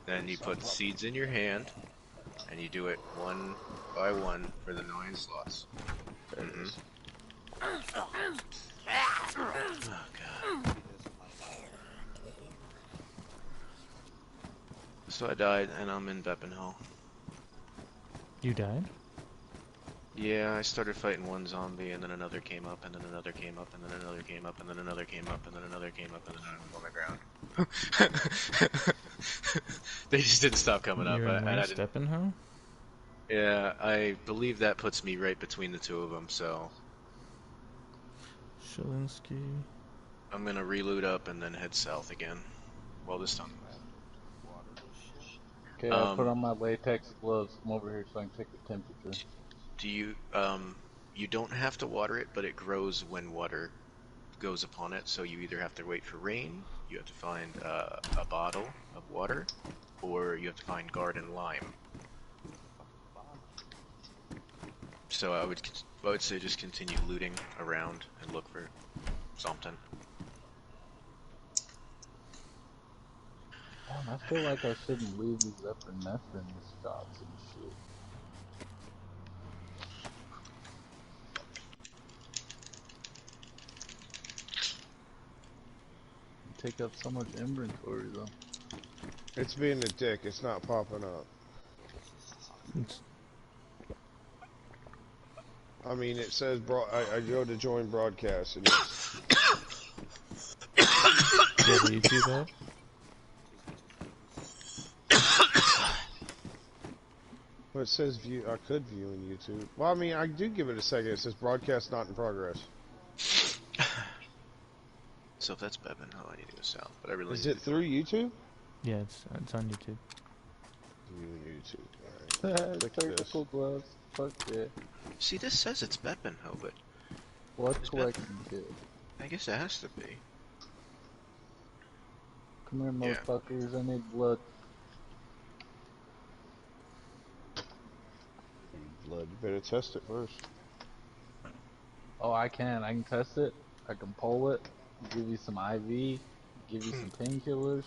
Then you put seeds in your hand, and you do it one by one for the 9 slots. There it is. Oh god. So I died, and I'm in Bepenhall. You died? Yeah, I started fighting one zombie, and then another came up, and then another came up, and then another came up, and then another came up, and then another came up, and then I was on the ground. They just didn't stop coming up, You're in and I West didn't. Eppenhall? Yeah, I believe that puts me right between the two of them, so Shalinsky. I'm gonna reload up and then head south again. Well, this time. Okay, I put on my latex gloves. Come over here so I can take the temperature. Do you, you don't have to water it, but it grows when water goes upon it, so you either have to wait for rain, you have to find a bottle of water, or you have to find garden lime. So I would say just continue looting around and look for something. Damn, I feel like I shouldn't leave these epinephrine shots and shit. Take up so much inventory though. It's being a dick. It's not popping up. I mean, it says I go to join broadcast and it's... Do you have a YouTube app? Well, it says view. I could view on YouTube. Well, I mean, I do give it a second. It says broadcast not in progress. So if that's Bepenhall, I need to go south. But I really Is need it to through YouTube? Yeah, it's on YouTube. View on YouTube. Alright. Click Technical gloves. Fuck yeah. See, this says it's Bepenhall, but Blood collection kit. I guess it has to be. Come here, Yeah. motherfuckers. I need blood. Blood. You better test it first. Oh, I can. I can test it. I can pull it. Give you some IV. Give you some painkillers.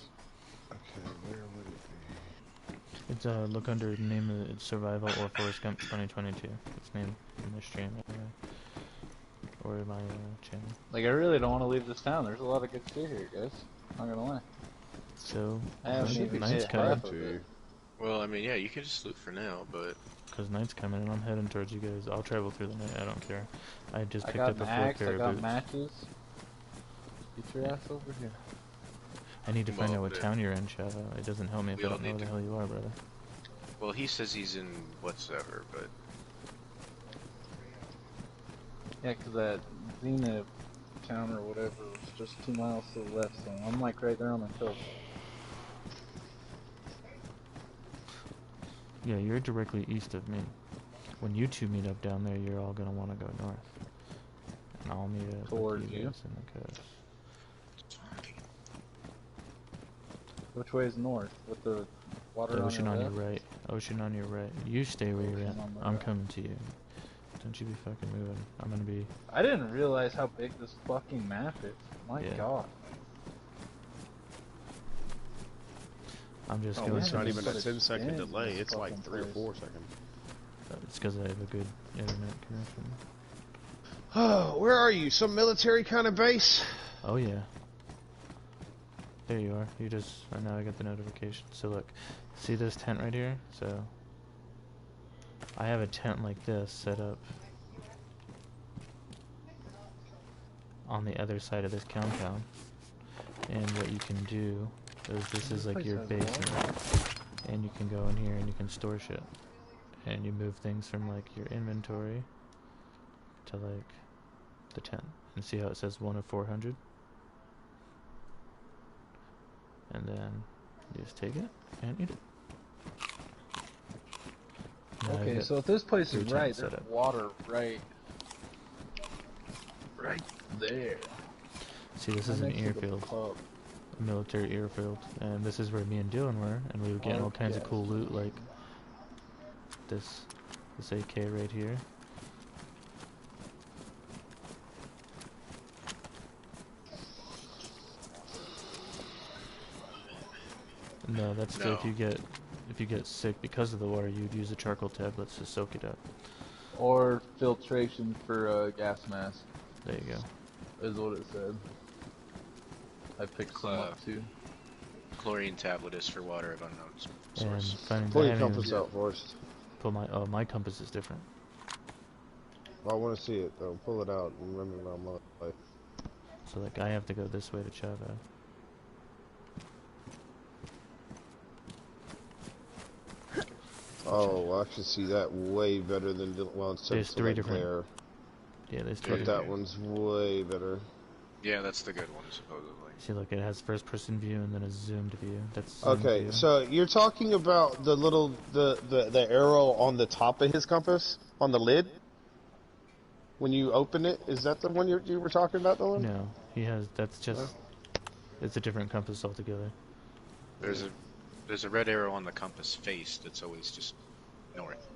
Okay, where would it be? It's look under the name of it's Survival or Forrest Gump 2022. It's named in the stream or my channel. Like, I really don't want to leave this town. There's a lot of good shit here, guys. Not gonna lie. So I haven't Should even be night's hit coming. half of it. Well, I mean, yeah, you can just loot for now, but Because night's coming and I'm heading towards you guys. I'll travel through the night. I don't care. I just I picked got up an a 4 axe. pair I of got boots. matches. Get your ass over here. I need to find Well, out what but- town you're in, Shadow. It doesn't help me if We I all don't know need where the to- hell you are, brother. well, he says he's in whatsoever, but Yeah, 'cause that Xena town or whatever was just 2 miles to the left, so I'm like right there on the coast. Yeah, you're directly east of me. When you two meet up down there, you're all gonna want to go north. And I'll meet up Towards with you you? guys in the coast. Which way is north? With the water The ocean on on your your left? right. Ocean on your right. You stay where you're Ocean at. on the I'm right. coming to you. Don't you be fucking moving. I'm gonna be... I didn't realize how big this fucking map is. My Yeah. god. I'm just Oh, going it's to... not haven't even put a a 10-second dent in delay. this It's like fucking 3 or place. 4 seconds. It's because I have a good internet connection. Oh, where are you? Some military kind of base? Oh yeah. There you are. You just... now I got the notification. So look. See this tent right here? So... I have a tent like this set up on the other side of this compound. And what you can do is this is like place your has basement. And you can go in here and you can store shit. And you move things from like your inventory to like the tent. And see how it says 1 of 400? And then you just take it and eat it. Now I've Okay, got so if this place 3 is right, tents set there's up. water right there. See, this Right is an next to the airfield, pub. a military airfield, and this is where me and Dylan were, and we were getting all kinds of yes. cool loot, like this AK right here. No, that's No. if you get sick because of the water, you'd use the charcoal tablets to soak it up. Or filtration for gas mask, There you go. is what it said. I picked some up too. Chlorine tablet is for water of unknown And source. finding Pull I your haven't compass even out first. pull my compass is different. I want to see it though. Pull it out and run it around my life. So like I have to go this way to Chava. Oh, I can see that way better than well instead There's of three like different- glare. Yeah, there's two But different. that one's way better. Yeah, that's the good one, supposedly. See, look, it has first person view and then a zoomed view. That's zoom Okay, view. so you're talking about the little the arrow on the top of his compass on the lid when you open it. Is that the one you were talking about, the one? No, he has. That's just. It's a different compass altogether. There's a red arrow on the compass face that's always just north,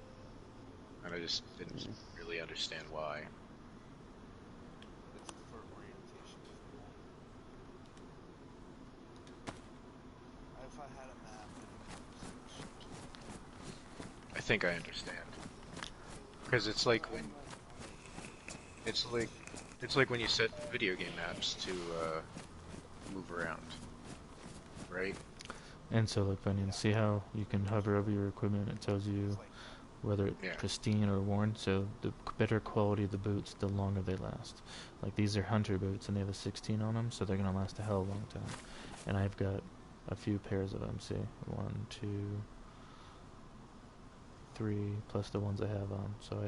and I just didn't really understand why. It's for orientation. If I had a map, I think I understand. Because it's like when when you set video game maps to move around, right? And so, like, Bunyan, see how you can hover over your equipment? It tells you whether it's Yeah. pristine or worn. So the better quality of the boots, the longer they last. Like these are hunter boots, and they have a 16 on them, so they're gonna last a hell of a long time. And I've got a few pairs of them. See, 1, 2, 3, plus the ones I have on. So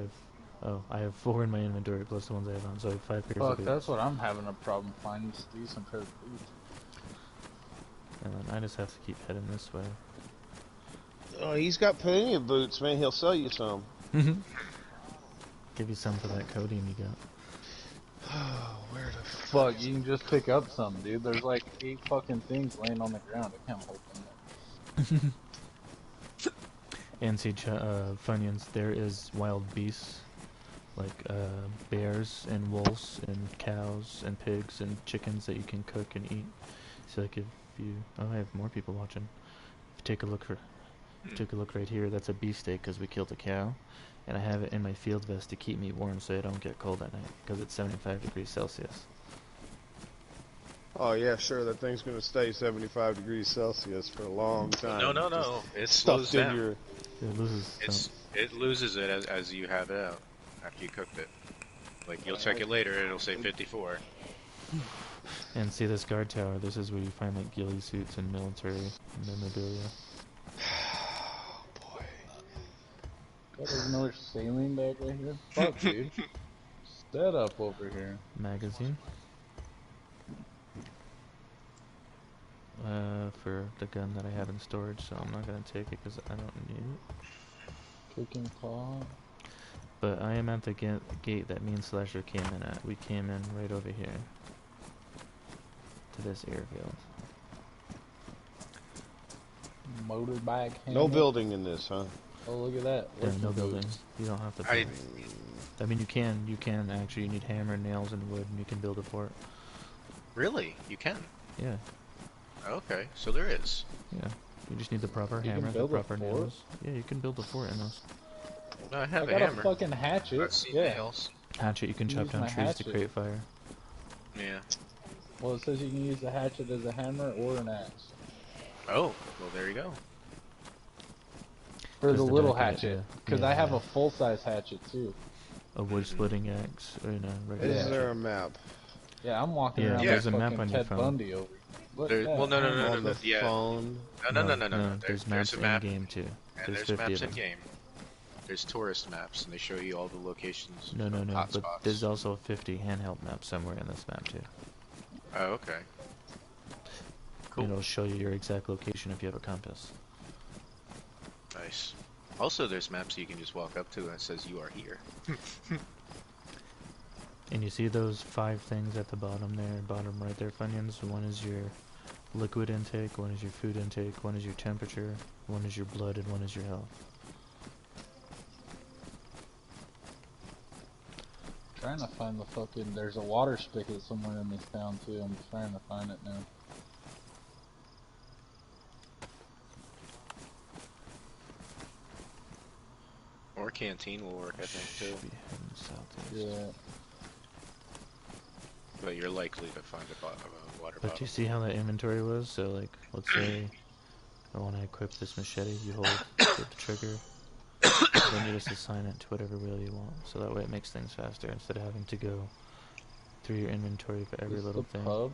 I have 4 in my inventory plus the ones I have on. So I have 5 pairs of Fuck, boots. that's what I'm having a problem finding. Just decent pair of boots. And then I just have to keep heading this way. Oh, he's got plenty of boots, man. He'll sell you some. Give you some for that codeine you got. Oh, where the Fuck, you can just pick up some, dude. There's like 8 fucking things laying on the ground. I can't hold them. And see, Funyuns, there is wild beasts, like bears and wolves and cows and pigs and chickens that you can cook and eat. So like if you, oh, I have more people watching. If you take a look right here, that's a beefsteak because we killed a cow, and I have it in my field vest to keep me warm so I don't get cold at night because it's 75 degrees Celsius. Oh yeah, sure. That thing's gonna stay 75 degrees Celsius for a long time. No. It Just slows stuffed in down. your. It loses. It loses it as you have it out after you cooked it. Like you'll check it later, it'll say 54. And see this guard tower. This is where you find like ghillie suits and military memorabilia. Oh boy. There's another saline bag right here. Fuck, dude. Set up over here. Magazine. For the gun that I have in storage, so I'm not gonna take it because I don't need it. Kicking claw. But I am at the gate that me and Slasher came in at. We came in right over here to this airfield. Motorbike. No handle. building in this, huh? Oh, look at that. Yeah, Working no boots. building. You don't have to. I Build. I mean, you can actually. You need hammer, nails, and wood, and you can build a fort. Really? You can? Yeah, Okay, so there is. yeah. You just need the proper You can hammer, the build a proper fort? nails. Yeah, you can build a fort in those. No, I I have a got hammer. a fucking hatchet. I've seen Yeah. nails. Hatchet. You can chop Use down my trees to hatchet. create fire. Yeah. Well, it says you can use the hatchet as a hammer or an axe. Oh, well there you go. For 'Cause the the little back of it, hatchet. yeah. Because Yeah, I have yeah. a full-size hatchet too. A wood splitting axe and a regular Is hatchet. there a map Yeah, I'm walking Yeah, around there's like a map fucking on your Ted phone. Bundy over. Look There- at that. well, no, on the yeah. phone? No. There's There's maps a in map, game too. and There's there's 50 maps of in them. game. There's tourist maps, and they show you all the locations. No, hot but spots. there's also 50 handheld maps somewhere in this map too. Oh, okay. Cool. It'll show you your exact location if you have a compass. Nice. Also, there's maps you can just walk up to and it says you are here. And you see those 5 things at the bottom there, bottom right there, Funyuns? One is your liquid intake, one is your food intake, one is your temperature, one is your blood, and one is your health. Trying to find the fucking. There's a water spigot somewhere in this town too. I'm trying to find it now. canteen will work, I think, Should too. be heading southeast. Yeah. But you're likely to find a water But do bottle. you see how that inventory was? So like, let's say I want to equip this machete. You hold the trigger. Then you just assign it to whatever wheel you want. So that way it makes things faster instead of having to go through your inventory for every This little the thing. pub?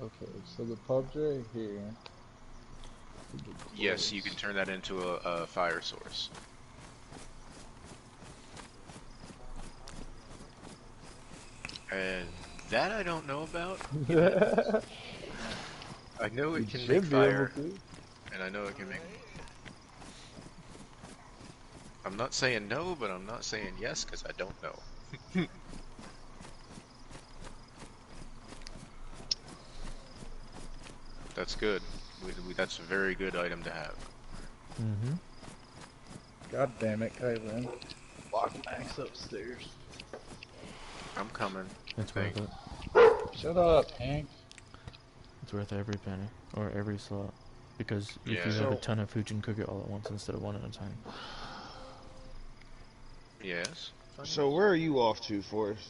Okay, so the pub's right here. Yes, you can turn that into a fire source. And that I don't know about. I know it can make fire, and I know it can make... I'm not saying no, but I'm not saying yes, because I don't know. That's good. That's a very good item to have. Mm-hmm. God damn it, Kylan. Lock Max upstairs. I'm coming. It's Thanks. worth it. Shut up, Hank. It's worth every penny or every slot because if Yeah. you have a So- ton of food, you can cook it all at once instead of one at a time. Yes. So where are you off to, Forrest?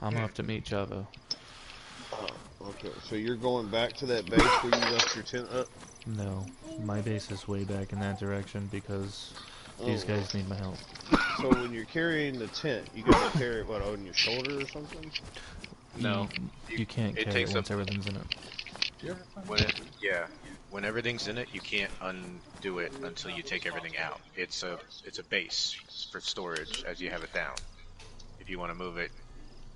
I'm off to meet Javo. Oh, okay. So you're going back to that base where you left your tent up? No, my base is way back in that direction because these Oh. guys need my help. So when you're carrying the tent, you gotta carry it, what, on your shoulder or something? No. You can't it carry it takes once up- everything's in it. You ever find Yeah. When everything's in it, you can't undo it until you take everything out. It's a base for storage as you have it down. If you want to move it,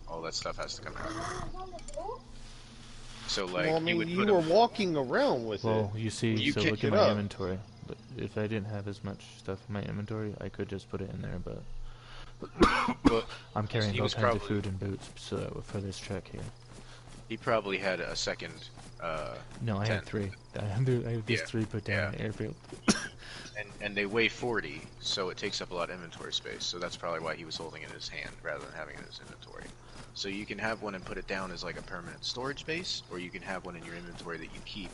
all that stuff has to come out. So like well, I you mean, would you put were a, walking around with Well, you see, You so can't look get at my up. inventory. But if I didn't have as much stuff in my inventory, I could just put it in there. But but I'm carrying he all was kinds of probably- food and boots for this trek here. he probably had a second. No, I had 10. 3. I have these Yeah, 3 put down yeah. in the airfield. And they weigh 40, so it takes up a lot of inventory space. So that's probably why he was holding it in his hand rather than having it in his inventory. So you can have one and put it down as like a permanent storage base, or you can have one in your inventory that you keep,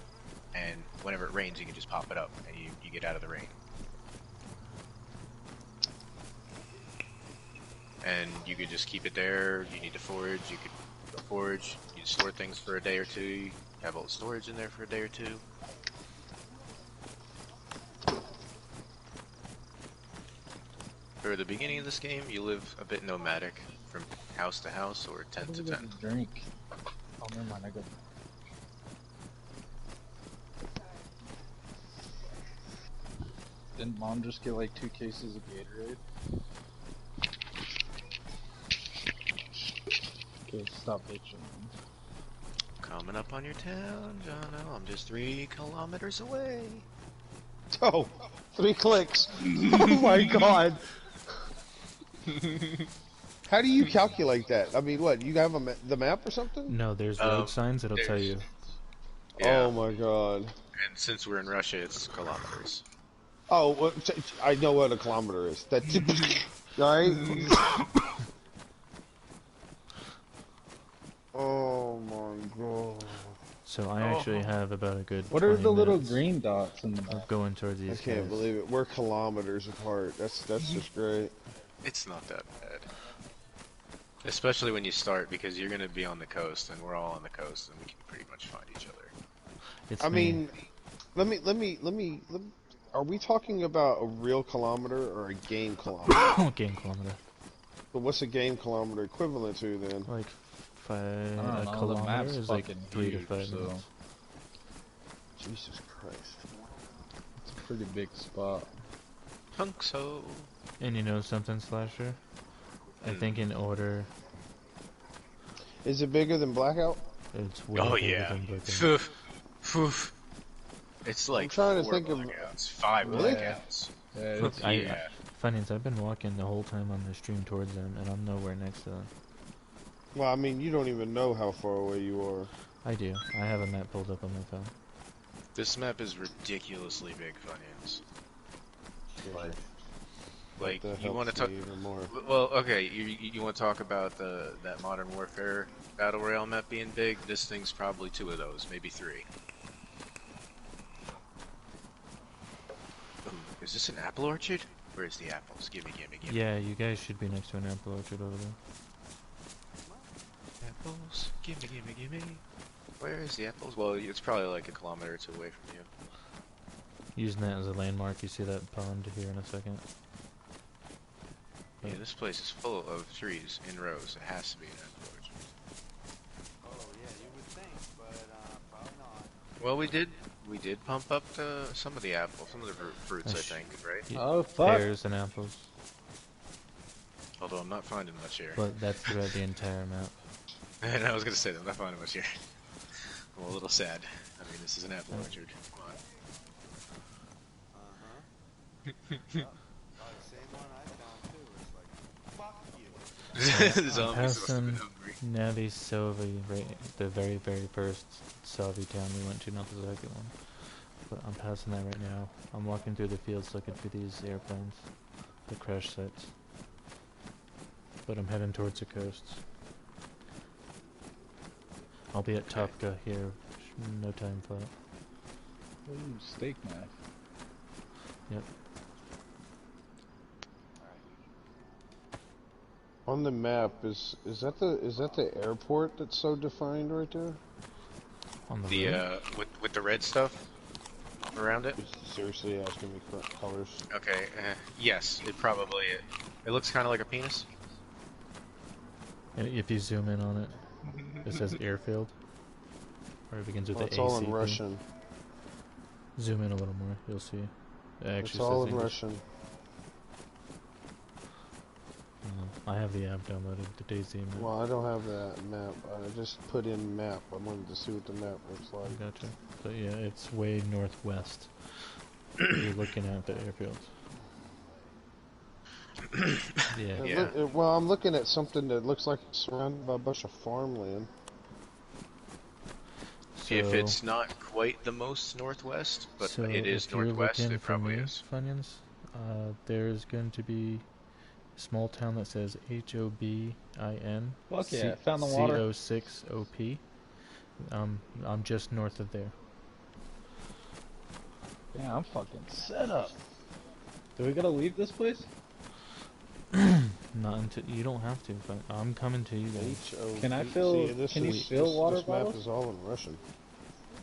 and whenever it rains, you can just pop it up and you get out of the rain. And you could just keep it there. You need to forage, you could go forage. You store things for a day or two. You have all the storage in there for a day or two. For the beginning of this game, you live a bit nomadic, from house to house or tent What to was it tent. to drink? Oh, never mind, I got... Didn't Mom just get like 2 cases of Gatorade? Okay, stop bitching. Coming up on your town, Jono. I'm just 3 kilometers away. Oh, 3 clicks. Oh my god. How do you calculate that? I mean, what, you have the map or something? No, there's road Um, signs that'll tell there's- you. Yeah, Oh my god. and since we're in Russia, it's kilometers. Oh, well, I know what a kilometer is. That, right? Oh my god. So I actually have about a good What are 20 the little minutes green dots in the of back? going towards I these can't guys. believe it. We're kilometers apart. That's just great. It's not that bad. Especially when you start, because you're going to be on the coast, and we're all on the coast, and we can pretty much find each other. It's I me. mean, let me. Are we talking about a real kilometer or a game kilometer? Game kilometer. But what's a game kilometer equivalent to then? Like I a don't know, the kilometer map's is like fucking 3 to huge, 5 so minutes. Jesus Christ. it's a pretty big spot. Hunkso. And you know something, Slasher? I think in order, Is it bigger than Blackout? it's way Oh bigger yeah. than Brooklyn. Poof. Poof. It's like trying to 4 think of- blackouts, 5 Really? blackouts. Yeah, it's Yeah. Funny is, I've been walking the whole time on the stream towards them, and I'm nowhere next to them. Well, I mean, you don't even know how far away you are. I do. I have a map pulled up on my phone. This map is ridiculously big, Funyuns. Like, Like, that you want to helps talk... me even more. Well, okay, you want to talk about that Modern Warfare Battle Royale map being big? This thing's probably 2 of those, maybe 3. Ooh, is this an apple orchard? Where's the apples? Gimme, gimme, gimme. Yeah, you guys should be next to an apple orchard over there. Apples, gimme, gimme, gimme. Where is the apples? Well, it's probably like a kilometer or two away from you. Using that as a landmark, you see that pond here in a second. Yeah, this place is full of trees in rows. It has to be an apple orchard. Oh yeah, you would think, but probably not. Well, we did pump up some of the apples, some of the fruits, I That's- think, right? Yeah, Oh fuck! Pears and apples. Although I'm not finding much here. But that's throughout the entire map. And I was gonna say that I'm not finding much here. I'm a little sad. I mean, this is an apple orchard. Come on. Yep. Oh, the same one I found too. It's like, fuck you. The zombies must have been passing hungry. Navi Silvi, right, the very first Salvi town we went to, not the second one. But I'm passing that right now. I'm walking through the fields looking for these airplanes, the crash sites. But I'm heading towards the coasts. I'll be at Topka here, no time flat. Ooh, steak knife. Yep. On the map, is that the airport that's so defined right there? On the The road? with the red stuff around it. Just seriously asking me for colors. Okay. Yes, it probably. It looks kind of like a penis. And if you zoom in on it, it says airfield. Or it begins with Well, the it's all in ACP. Russian. Zoom in a little more, you'll see. It actually It's all says in English. Russian. I have the app downloaded, the DayZ map. Well, I don't have that map. I just put in map. I wanted to see what the map looks like. Gotcha. But yeah, it's way northwest. You're looking at the airfields. Yeah. Yeah. Well, I'm looking at something that looks like it's surrounded by a bunch of farmland. If So- it's not quite the most northwest, but so it is if you're northwest, looking it for probably me, is. Funyuns, there's going to be a small town that says HOBIN. Fuck yeah, found the water. CO6OP. I'm just north of there. Yeah, I'm fucking set up. Do we gotta leave this place? Not until you don't have to, but I'm coming to you guys. H-O-B. Can I fill- See, this can you is- fill this, water This map bottles? is all in Russian.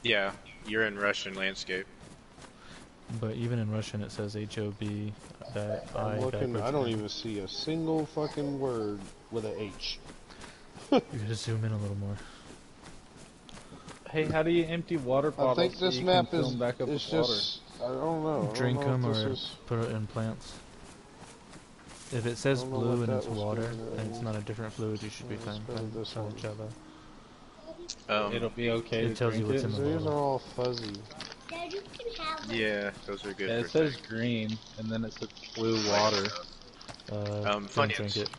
Yeah, you're in Russian landscape. But even in Russian, it says HOB. That I'm looking. backwards I don't N. even see a single fucking word with a H. You gotta zoom in a little more. Hey, how do you empty water I bottles think so this you map can fill is 'em back up it's with water? just. I don't know. I Drink don't know them if or this is- put it in plants. If it says don't know blue what and that it's was water, gonna and it's do. not a different fluid, you should be Let's fine. go to Fine. this Fine, one. Java. It'll be okay It to tells you drink what's it. in the These bottle. are all fuzzy. Dad, you can have one. Yeah, those are good Yeah, for it says things. green, and then it says blue water. Don't Funyuns. drink it.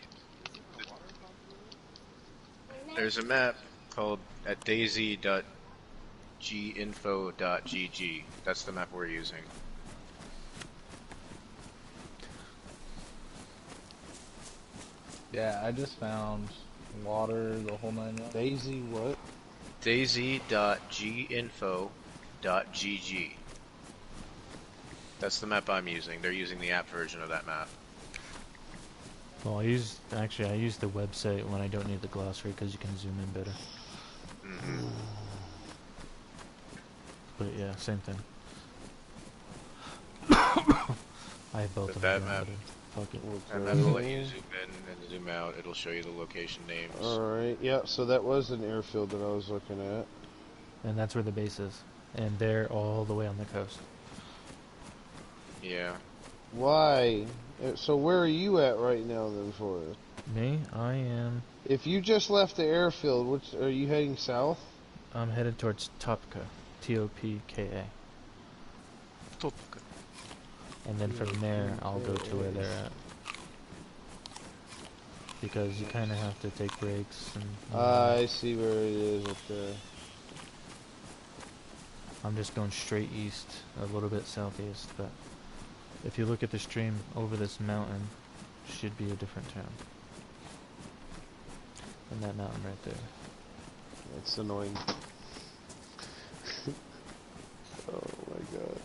There's a map called at daisy.ginfo.gg. That's the map we're using. Yeah, I just found water, the whole 9 yards. Daisy what? daisy.ginfo.gg. That's the map I'm using. They're using the app version of that map. Well, I use the website when I don't need the glossary because you can zoom in better. Mm-hmm. But yeah, same thing. I have both But of that them map- downloaded. Fuck it. And that will let you zoom in and zoom out. It'll show you the location names. Alright, yeah, so that was an airfield that I was looking at. And that's where the base is. And they're all the way on the coast. Yeah. Why? So where are you at right now then for it? Me, I am. If you just left the airfield, which are you heading south? I'm headed towards Topka. Topka. And then from there, I'll go to where they're at. Because you kind of have to take breaks. And I see where it is up there. I'm just going straight east, a little bit southeast. But if you look at the stream over this mountain, should be a different town. And that mountain right there. That's annoying. Oh my god.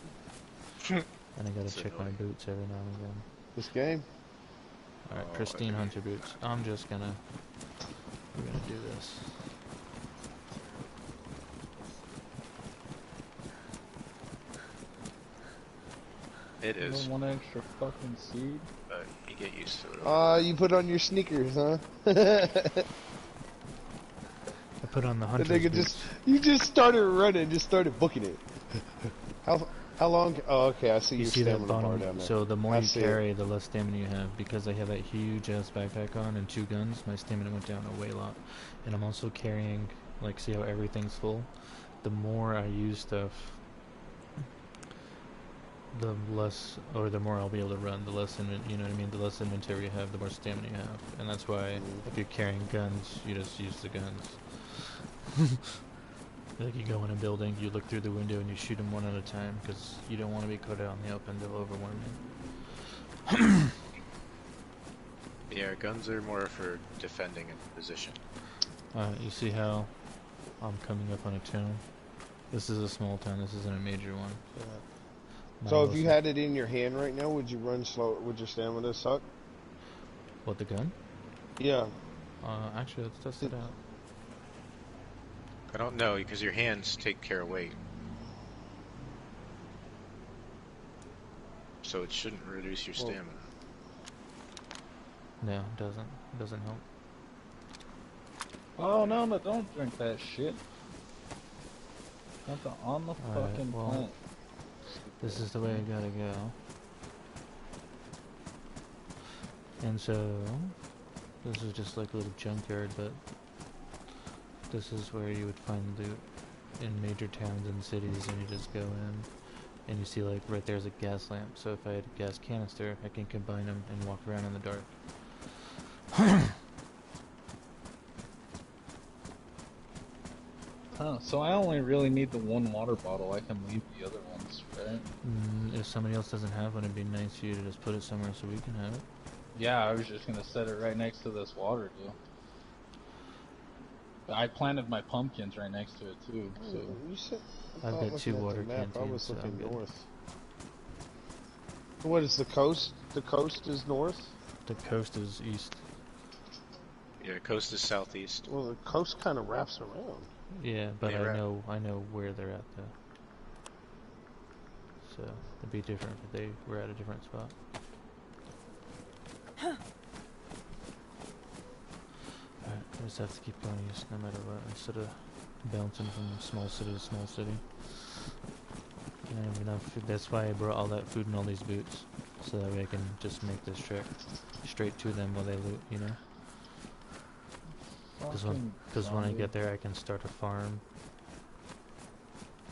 And I gotta That's check my annoying. boots every now and again. This game? Alright, Oh, pristine hunter boots. We're gonna do this. It is, One extra fucking seed. but you get used to it. You put on your sneakers, huh? I put on the The hunter's nigga boots. you just started running, just started booking it. How long? Oh, okay, I see You your see that stamina bar bottom? down there. So the more I you see it. carry, the less stamina you have. Because I have that huge ass backpack on and 2 guns, my stamina went down a way lot. And I'm also carrying, like, see how everything's full? The more I use stuff, the less, or the more I'll be able to run. The less, you know what I mean? The less inventory you have, the more stamina you have. And that's why if you're carrying guns, you just use the guns. Like you go in a building, you look through the window and you shoot them one at a time because you don't want to be caught out in the open. They'll overwhelm you. Yeah, guns are more for defending a position. You see how I'm coming up on a town? This is a small town. This isn't a major one. So if you had it in your hand right now, would you run slow? Would your stamina suck? What, the gun? Yeah. Actually, let's test it out. I don't know, because your hands take care of weight. So it shouldn't reduce your stamina. No, it doesn't. It doesn't help. Oh no, no, don't drink that shit. Got the on the Alright, fucking well, plant. This is the way I gotta go. And so, this is just like a little junkyard, but this is where you would find loot in major towns and cities, and you just go in, and you see like right there's a gas lamp, so if I had a gas canister, I can combine them and walk around in the dark. Huh, so I only really need the one water bottle. I can leave the other ones, right? If somebody else doesn't have one, it'd be nice for you to just put it somewhere so we can have it. Yeah, I was just gonna set it right next to this water deal. I planted my pumpkins right next to it too, so... You said, I've got 2 water I canteens, was so I'm looking good. north. What is the coast? The coast is north? The coast is east. Yeah, coast is southeast. Well, the coast kind of wraps around. Yeah, but Yeah, I right. know where they're at though. So it'd be different if they were at a different spot. Alright, I just have to keep going east no matter what, instead of bouncing from small city to small city. I have enough food. That's why I brought all that food and all these boots, so that way I can just make this trek straight to them while they loot, you know? Because when I zombie. get there, I can start a farm,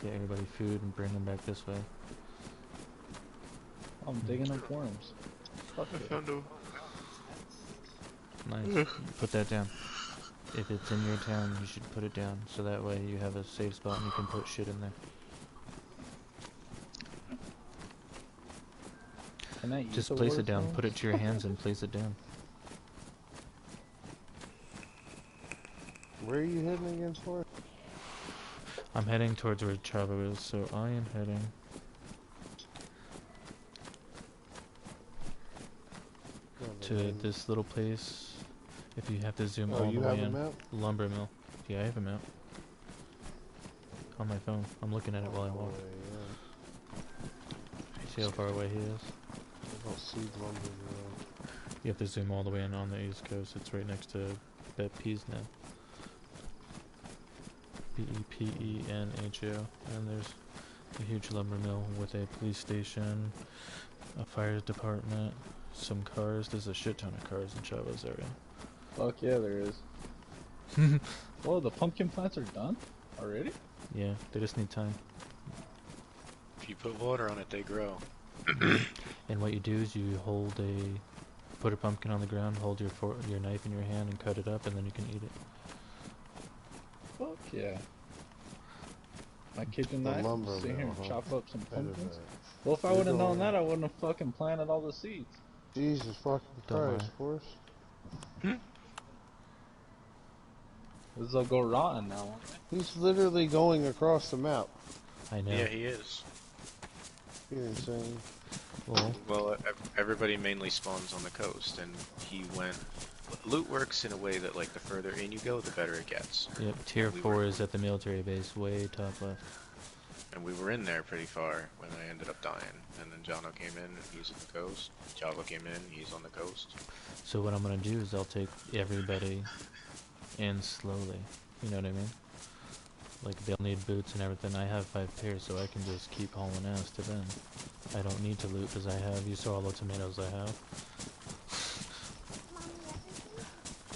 get everybody food, and bring them back this way. I'm digging up worms. Fuck it. Nice. Put that down. If it's in your town, you should put it down, so that way you have a safe spot and you can put shit in there. Can I eat Just the place it down. worms? Put it to your hands and place it down. Where are you heading again for? I'm heading towards where Chavo is, so I am heading. To this little place. If you have to zoom Oh, all you the have way a in. map? Lumber mill. Yeah, I have a map. On my phone. I'm looking at it while I walk. See how far away he is? I don't see lumber mill. You have to zoom all the way in on the east coast. It's right next to Beppenhao. Beppenho. And there's a huge lumber mill with a police station, a fire department, some cars. There's a shit ton of cars in Chavo's area. Fuck yeah, there is. Whoa, the pumpkin plants are done? Already? Yeah, they just need time. If you put water on it, they grow. And what you do is you put a pumpkin on the ground, hold your knife in your hand and cut it up, and then you can eat it. Fuck yeah. My kitchen The knife, lumber sit here mill, and huh? chop up some Head of pumpkins. that. Well, if I You're would have known going- that, I wouldn't have fucking planted all the seeds. Jesus fucking Don't Christ, lie. Forrest. This will go rotten now. won't it? He's literally going across the map. I know. Yeah, he is. You're insane. Well, Everybody mainly spawns on the coast, and he went. Loot works in a way that, like, the further in you go, the better it gets. yep, tier We 4 were- is at the military base, way top left. And we were in there pretty far when I ended up dying. And then Jono came in, and he's on the coast. Java came in, he's on the coast. So what I'm gonna do is I'll take everybody in slowly. You know what I mean? Like they'll need boots and everything. I have 5 pairs, so I can just keep hauling ass to them. I don't need to loot because I have. You saw all the tomatoes I have.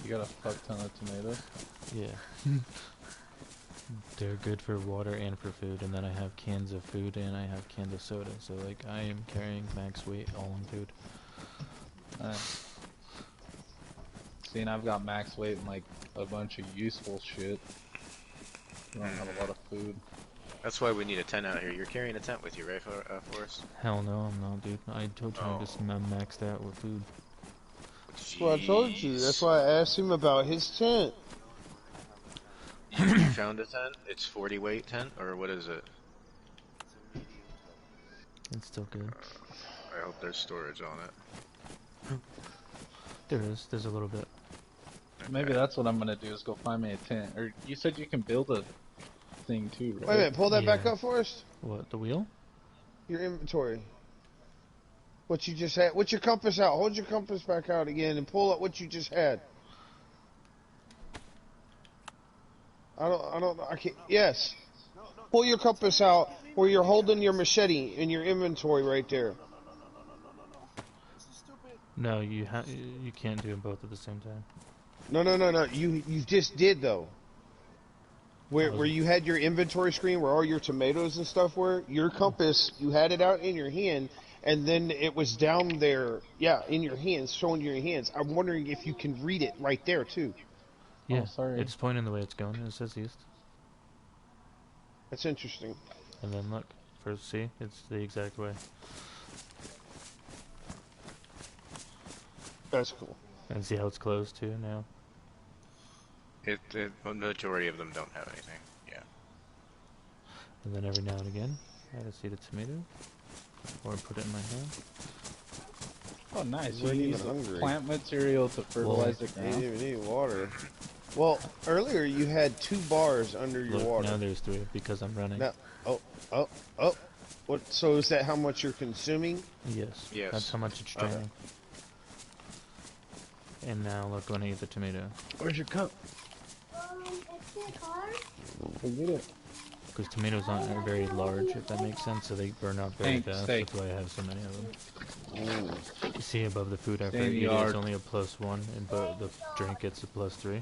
You got a fuck ton of tomatoes. Yeah. They're good for water and for food, and then I have cans of food and I have cans of soda. So like I am carrying max weight all in food. See, and I've got max weight and like a bunch of useful shit. I don't have a lot of food. That's why we need a tent out here. You're carrying a tent with you, right, Forrest? Hell no, I'm not, dude. I told you I'm just maxed out with food. That's what I told you. That's why I asked him about his tent. You found a tent? It's 40 weight tent, or what is it? It's still good. I hope there's storage on it. There is. There's a little bit. Maybe that's what I'm gonna do is go find me a tent. Or you said you can build a thing too, right? Wait a minute, pull that back Yeah. up for us. What, the wheel? Your inventory. What you just had. What's your compass out? Hold your compass back out again and pull up what you just had. I can't. Yes. Pull your compass out where you're holding your machete in your inventory right there. No, you can't do them both at the same time. No. You just did though. Where you had your inventory screen where all your tomatoes and stuff were, your compass, you had it out in your hand, and then it was down there, yeah, in your hands, showing your hands. I'm wondering if you can read it right there too. Yeah, sorry. it's pointing the way it's going. It says east. That's interesting. And then look, first see, it's the exact way. That's cool. And see how it's closed too now. The majority of them don't have anything. Yeah. And then every now and again, I just eat a tomato, or put it in my hand. Oh, nice. You weren't You even use the hungry. plant material to fertilize the You ground. didn't even need water. Well, earlier you had 2 bars under your Look, water. now there's 3 because I'm running. Now, oh. What? So is that how much you're consuming? Yes. Yes. That's how much it's Okay. draining. And now look when I eat the tomato. Where's your cup? It's in the car. Forget it. Because tomatoes aren't very large, if that makes sense, so they burn out very Hank, fast. stay. That's why I have so many of them. You see above the food after I Stay in the eat it, yard. it's only a +1, and but the drink gets a +3.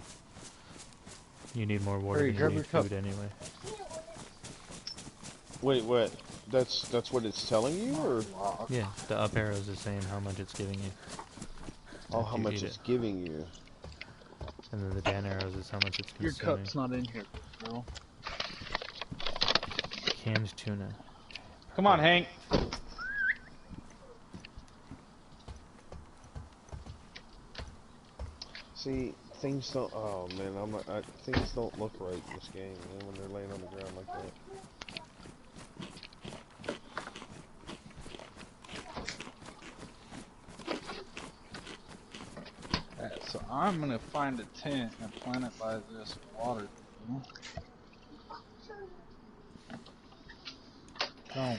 You need more water Hurry, than grab you your need cup. food anyway. Wait, what? That's what it's telling you, or Yeah, the up arrows is saying how much it's giving you. oh, after how you much eat it's it. giving you? And then the down arrows is how much it's Your consuming. cup's not in here, bro. Canned tuna. Come on, Hank. See, things don't. Oh man, things don't look right in this game, man, when they're laying on the ground like that. Alright, so I'm gonna find a tent and plant it by this water. Don't.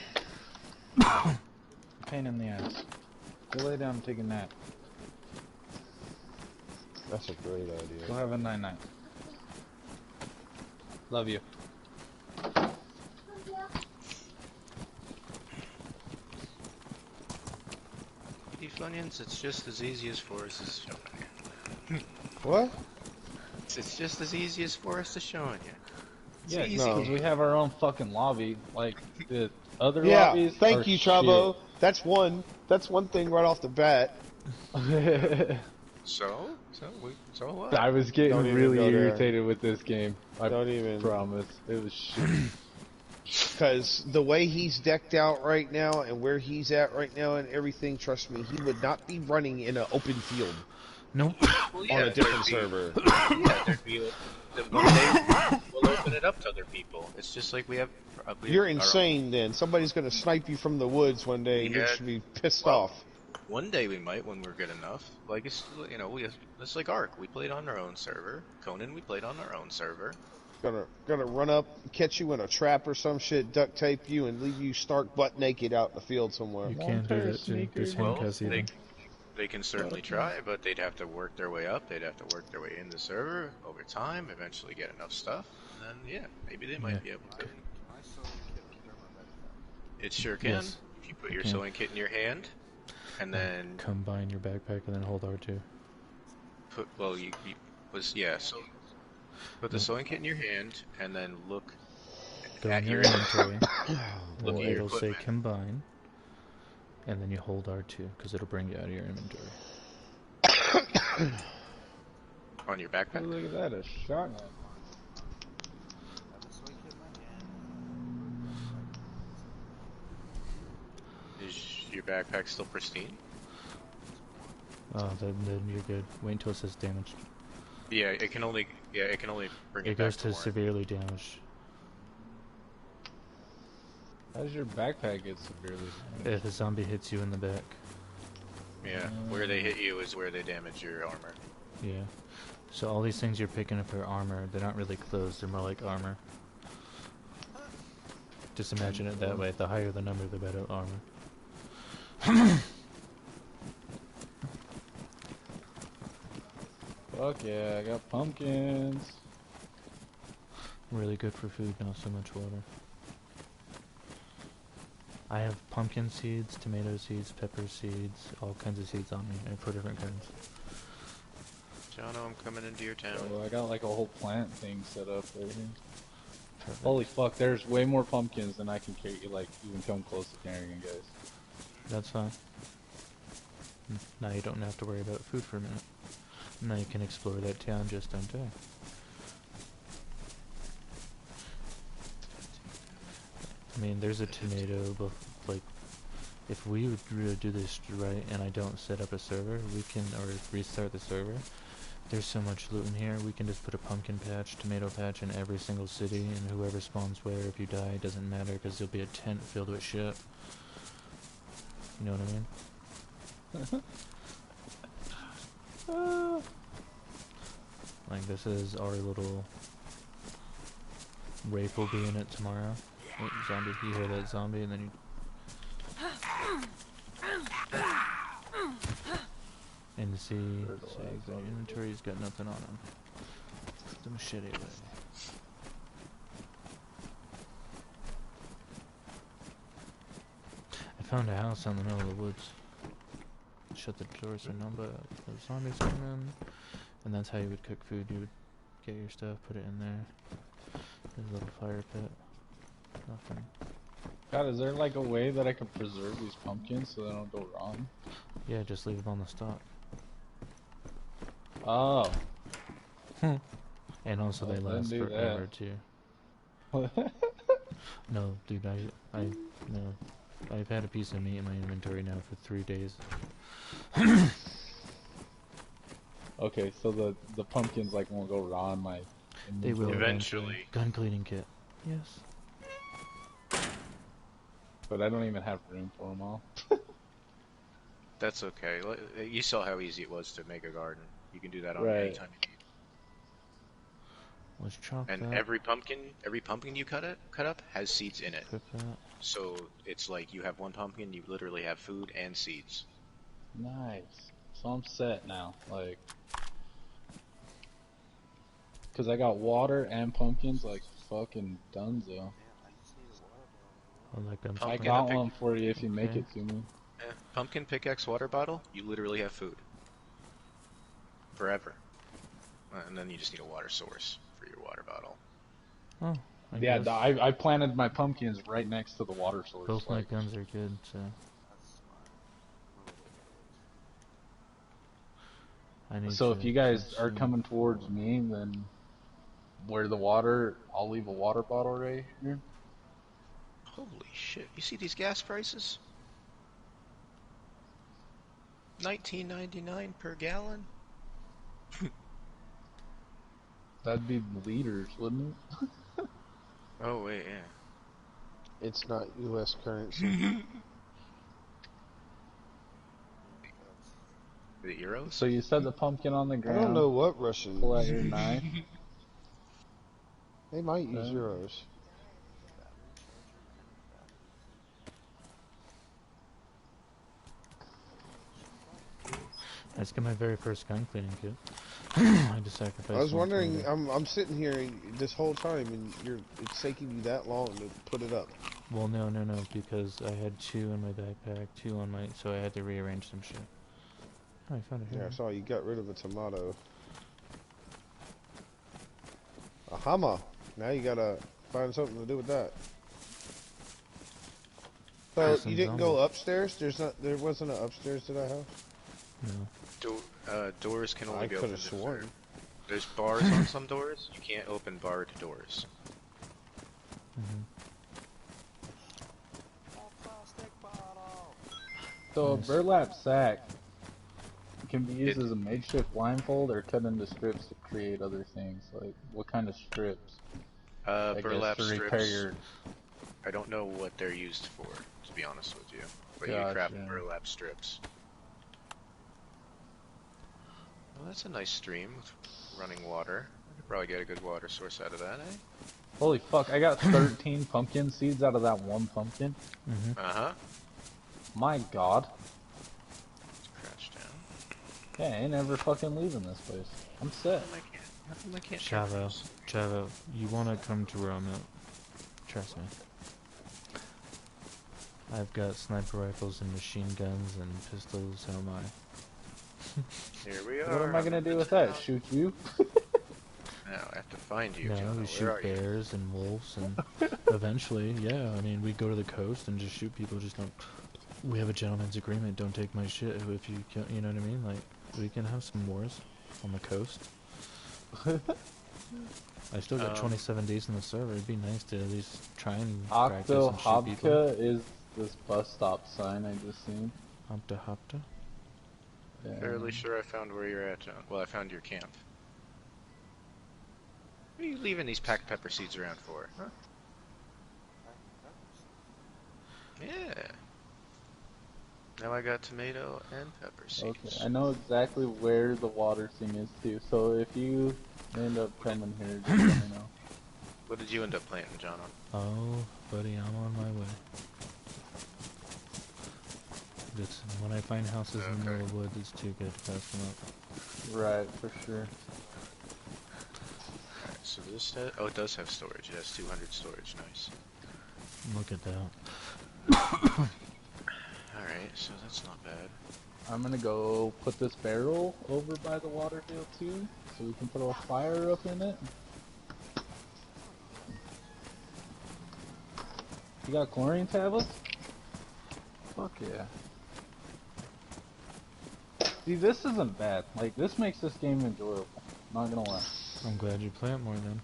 Pain in the ass. Go lay down and take a nap. That's a great Go idea. have a night-night. Love you. Funyuns, it's just as easy as Forrest is showing you. What? It's just as easy as Forrest is showing you. It's Yeah, easy. because we have our own fucking lobby. Like, the other Yeah. lobbies Thank are you, Chavo. That's one thing right off the bat. shit. So what? I was getting Don't even really go there. irritated with this game. I Don't even. promise. It was shit. Because the way he's decked out right now and where he's at right now and everything, trust me, he would not be running in an open field. Nope. Well, on yeah, a different there'd be- server. Yeah, there'd be. Then one day we'll open it up to other people. It's just like we have. You're our own- insane. Then somebody's gonna snipe you from the woods one day, and We you're had- just gonna be pissed well, off. One day we might when we're good enough. Like it's it's like Ark. We played on our own server. Conan, we played on our own server. Gonna run up, catch you in a trap or some shit, duct tape you, and leave you stark butt naked out in the field somewhere. You One can't do pair of that too. There's sneakers. Well, handcuffs even. they can certainly try, but they'd have to work their way up. They'd have to work their way in the server over time. Eventually, get enough stuff, and then yeah, maybe they might Yeah. be able to. Can I sew a kit with thermal It sure can. Yes, If you put it your can. sewing kit in your hand, and then Combine your backpack and then hold R2. put you so put the Yeah. sewing kit in your hand, and then look Go at in your your inventory. look Well, at your it'll say equipment. combine, and then you hold R2 because it'll bring you out of your inventory. On your Oh, backpack. look at that, a shotgun. Have a sewing kit in my hand. Is your backpack still pristine? Oh, then you're good. Wait until it says damaged. Yeah, it can only bring It back goes to warrant. severely damaged. How does your backpack get severely damaged? If a zombie hits you in the back. Yeah, where they hit you is where they damage your armor. Yeah. So all these things you're picking up are armor. They're not really clothes, they're more like armor. Just imagine it that way. The higher the number, the better armor. Fuck yeah, I got pumpkins. Really good for food, not so much water. I have pumpkin seeds, tomato seeds, pepper seeds, all kinds of seeds on me, and 4 different kinds. Jono, I'm coming into your town. So I got like a whole plant thing set up right here. Perfect. Holy fuck, there's way more pumpkins than I can carry, like, even come close to carrying, guys. That's fine. Now you don't have to worry about food for a minute. Now you can explore that town just on time. I mean, there's a tomato, but like, if we would really do this right and I don't set up a server, we can, or restart the server, there's so much loot in here, we can just put a pumpkin patch, tomato patch in every single city, and whoever spawns where, if you die, it doesn't matter, because there'll be a tent filled with shit. You know what I mean? Like, this is our little... Rafe will be in it tomorrow. Oh, zombie. You hear that zombie, and then you... And see the inventory's got nothing on him. Put the machete away. I found a house out in the middle of the woods. Shut the door so nobody, the zombies come in. And that's how you would cook food. You would get your stuff, put it in there. There's a little fire pit. Nothing. God, is there like a way that I can preserve these pumpkins so they don't go wrong? Yeah, just leave them on the stalk. Oh. And also they Well, then last do forever that. too. No, dude, no. I've had a piece of meat in my inventory now for 3 days. Okay, so the pumpkins like won't go raw in my They will inventory, Eventually. Gun cleaning kit. Yes. but I don't even have room for them all. That's okay. You saw how easy it was to make a garden. You can do that on Right. any time you need. Let's chop And that. every pumpkin you cut up has seeds in it. Cook that. So it's like you have one pumpkin, you literally have food and seeds. Nice. So I'm set now, like, cause I got water and pumpkins, like fucking dunzo. Damn, I just need a water bottle. I like them. I Pumpkin got pick- one for you if you make Okay. it to me. Yeah. Pumpkin pickaxe water bottle, you literally have food. Forever. And then you just need a water source for your water bottle. Oh, I Yeah, guess I planted my pumpkins right next to the water source. both my like, guns are good, so That's smart. I need So to if you guys are consume- coming towards me, then where the water, I'll leave a water bottle right here. Holy shit. You see these gas prices? $19.99 per gallon? That'd be liters, wouldn't it? Oh wait, yeah. It's not U.S. currency. The euros? So you set the pumpkin on the I ground. don't know what Russian. Pull out your knife. They might use Okay. euros. I just got my very first gun cleaning kit. I had to sacrifice. I was one for wondering. the- I'm sitting here this whole time, and it's taking you that long to put it up. Well, no, because I had 2 in my backpack, 2 on my, so I had to rearrange some shit. Oh, I found it Yeah, here. I saw you got rid of a tomato. A hammer. Now you gotta find something to do with that. So There's some you didn't go zombies. upstairs? There wasn't an upstairs to that house. No. Doors can only I be could opened have if sworn. they're- There's bars on some doors. You can't open barred doors. Hmm. Plastic bottle. So a Nice. burlap sack can be used as a makeshift blindfold or cut into strips to create other things. Like what kind of strips? I Burlap guess to repair strips. your. I don't know what they're used for, to be honest with you. But you craft Gotcha. burlap strips. Well, that's a nice stream with running water. I could probably get a good water source out of that, eh? Holy fuck! I got 13 pumpkin seeds out of that one pumpkin. Mm-hmm. Uh-huh. My god. Crouch down. Yeah, I ain't ever fucking leaving this place. I'm set. I can't share Chavo, those. Chavo, you wanna come to Rome? Trust me. I've got sniper rifles and machine guns and pistols. How am I? Here we are. What am I gonna do with that? Shoot you? Now I have to find you, No, John. we Where shoot are you? bears and wolves, and eventually, yeah. I mean, we go to the coast and just shoot people. Just don't. We have a gentleman's agreement. Don't take my shit if you can't. You know what I mean? Like, we can have some wars on the coast. I still got 27 days in the server. It'd be nice to at least try and practice Octo and shoot people. Hopka is this bus stop sign I just seen. Hopta hopta. Yeah. Fairly sure I found where you're at, John. Well, I found your camp. What are you leaving these packed pepper seeds around for? Huh? Yeah. Now I got tomato and pepper seeds. Okay, I know exactly where the water thing is too. So if you end up coming here, just let me know. What did you end up planting, John? Oh, buddy, I'm on my way. It's, when I find houses in the middle of the woods, it's too good to pass them up. Right, for sure. Alright, so this has, oh, it does have storage. It has 200 storage. Nice. Look at that. Alright, so that's not bad. I'm gonna go put this barrel over by the water field too, so we can put a fire up in it. You got chlorine tablets? Fuck yeah. See, this isn't bad. Like, this makes this game enjoyable. Not gonna lie. I'm glad you play it more then.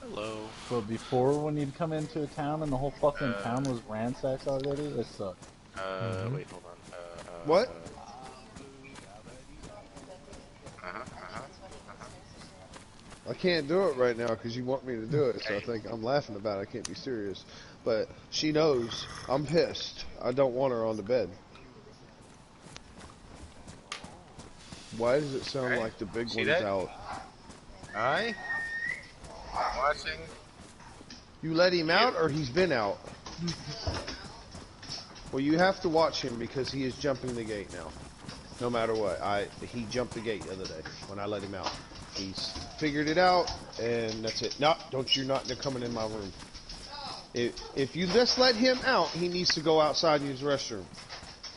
Hello. But before, when you'd come into a town and the whole fucking town was ransacked already, it sucked. Wait, hold on. What? I can't do it right now because you want me to do it, so I think I'm laughing about it. I can't be serious. But she knows I'm pissed. I don't want her on the bed. Why does it sound Okay. like the big See one's that? out? Hi. I'm watching. You let him out or he's been out? Well, you have to watch him because he is jumping the gate now. No matter what. He jumped the gate the other day when I let him out. He's figured it out, and that's it. No, you're not coming in my room. If you just let him out, he needs to go outside and use the restroom.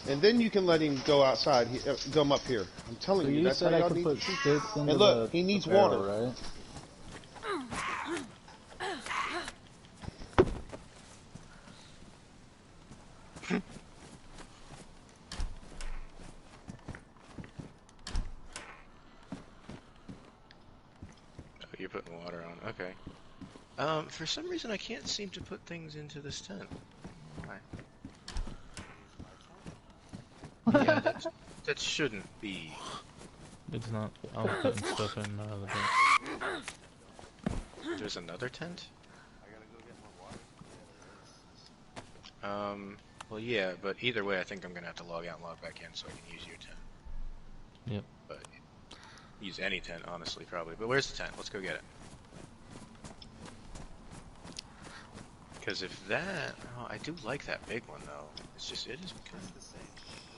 And then you can let him go outside, come up here. I'm telling So you, you that's how said I y'all could need put to shoot. sticks into And look, the, he needs the barrel, water. right? Oh, you're putting water on. Okay. For some reason I can't seem to put things into this tent. Why? That shouldn't be. It's not. I was putting stuff in the thing. There's another tent? I gotta go get more water. Well, yeah, but either way, I think I'm gonna have to log out and log back in so I can use your tent. Yep. But use any tent, honestly, probably. But where's the tent? Let's go get it. Because if that, oh, I do like that big one though. It's just it is kind It's of. the same.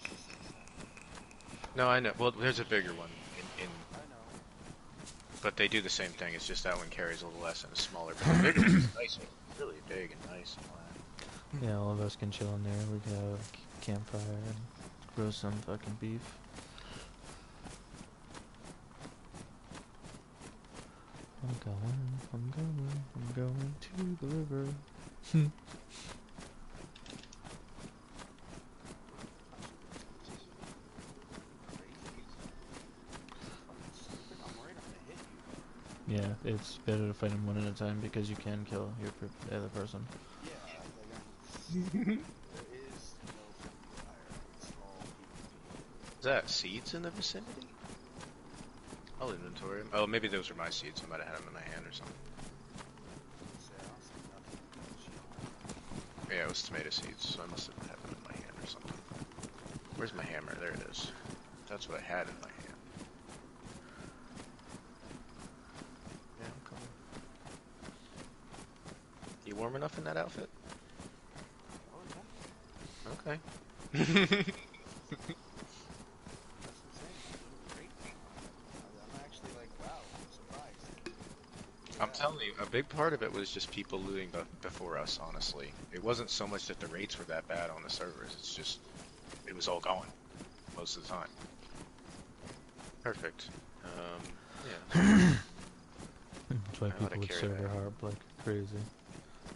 It's the same size. No, I know. Well, there's a bigger one in, I know. but they do the same thing. It's just that one carries a little less and it's smaller. But the bigger one's nice, really big and nice and flat. Yeah, all of us can chill in there. We can have a campfire and roast some fucking beef. I'm going to the river. I'm worried I'm gonna hit you. Yeah, it's better to fight them one at a time because you can kill the other person. Yeah, like there is no friendly fire. It's all PvP. Is that seeds in the vicinity? I'll inventory them. Oh, maybe those were my seeds. I might have had them in my hand or something. Say, I don't see nothing. Shit. Yeah, it was tomato seeds, so I must have had them in my hand or something. Where's my hammer? There it is. That's what I had in my hand. Yeah, I'm coming. You warm enough in that outfit? Oh yeah. Okay. That's what I'm saying. It's great. I'm actually like, wow, I'm surprised. I'm telling you, a big part of it was just people looting before us, honestly. It wasn't so much that the rates were that bad on the servers, it's just, it was all gone, most of the time. Perfect. Yeah. That's why I oughta people would carry server that. hop like crazy.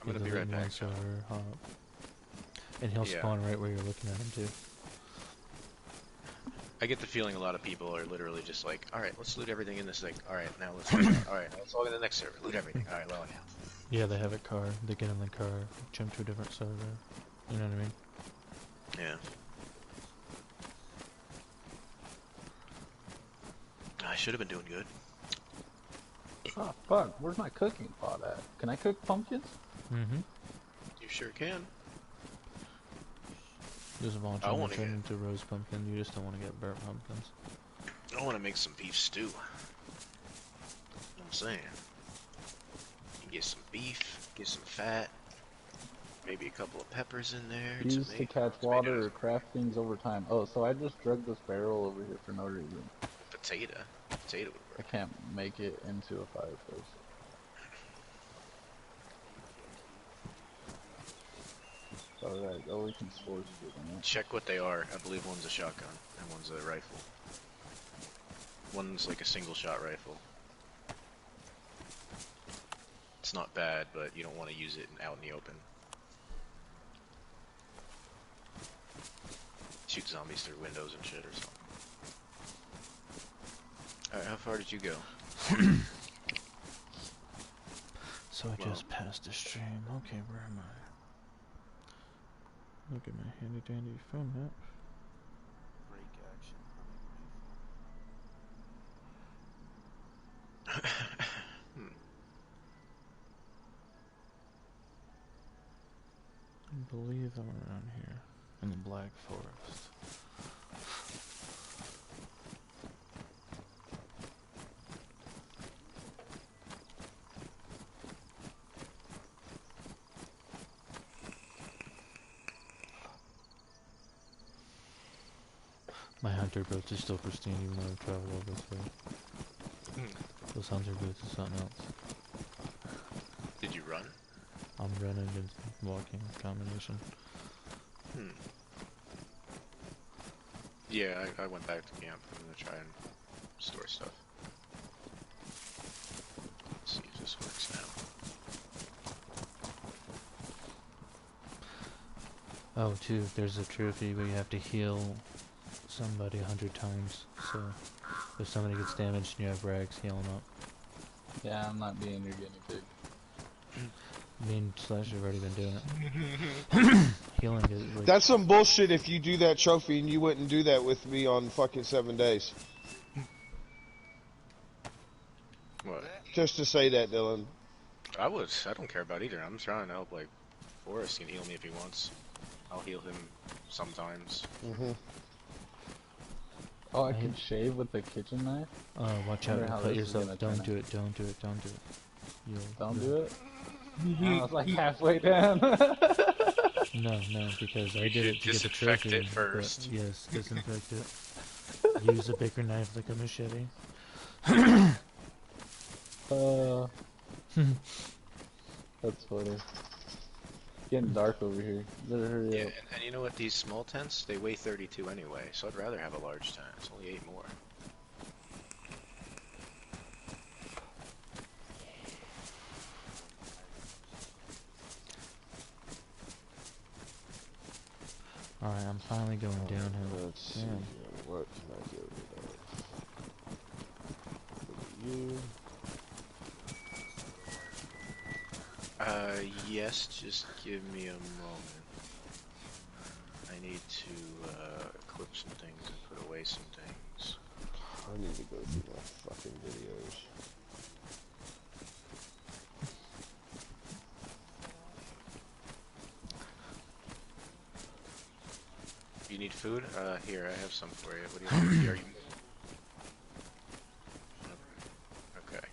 I'm gonna be right back. John. Server hop. And he'll Yeah. spawn right where you're looking at him too. I get the feeling a lot of people are literally just like, alright, let's loot everything in this thing. Alright, now let's alright, now let's log in the next server. Loot everything. Alright, log out. Yeah, they have a car. They get in the car, jump to a different server. You know what I mean? Yeah. I should have been doing good. Oh fuck, where's my cooking pot at? Can I cook pumpkins? Mm-hmm. You sure can. Just I launching and wanna turn get- into roast pumpkin. You just don't want to get burnt pumpkins. I want to make some beef stew. You know what I'm saying? You get some beef, get some fat, maybe a couple of peppers in there. Used to catch water or craft things over time. Oh, so I just drug this barrel over here for no reason. Potato would I work. can't make it into a fireplace. Alright, oh, we can source it in it. Check what they are. I believe one's a shotgun and one's a rifle. One's like a single shot rifle. It's not bad, but you don't want to use it out in the open. Shoot zombies through windows and shit or something. Alright, how far did you go? So I Well- just passed the stream. Okay, where am I? Look at my handy dandy phone map. Break action. I believe I'm around here in the Black Forest. My hunter boots are still pristine even though I've traveled all this way. Those hunter boots are something else. Did you run? I'm running and walking combination. Yeah, I went back to camp. I'm gonna try and store stuff. Let's see if this works now. Oh, too, there's a trophy where you have to heal somebody 100 times. So, if somebody gets damaged and you have rags, heal them up. Yeah, I'm not being your guinea pig. Me and Slash have already been doing it. Healing is like That's some bullshit if you do that trophy and you wouldn't do that with me on fucking 7 days. What? Just to say that, Dylan. I don't care about either. I'm trying to help, like, Forrest can heal me if he wants. I'll heal him sometimes. Mm-hmm. Oh, I can shave with the kitchen knife? watch Wonder out, how you cut this is yourself. gonna Don't turn do it, don't do it, don't do it. Don't do it? I was like halfway down. No, because I You did it should to get the disinfect trophy. it first. But yes, disinfect it. Use a bigger knife like a machete. That's funny. Getting dark over here. Better hurry Yeah, up. and you know what? These small tents, they weigh 32 anyway, so I'd rather have a large tent. It's only 8 more. Alright, I'm finally going downhill. Let's see. Damn. What can I do with you? Yes, just give me a moment. I need to, equip some things and put away some things. I need to go through my fucking videos. You need food? Here, I have some for you. What do you want? Are you... Okay.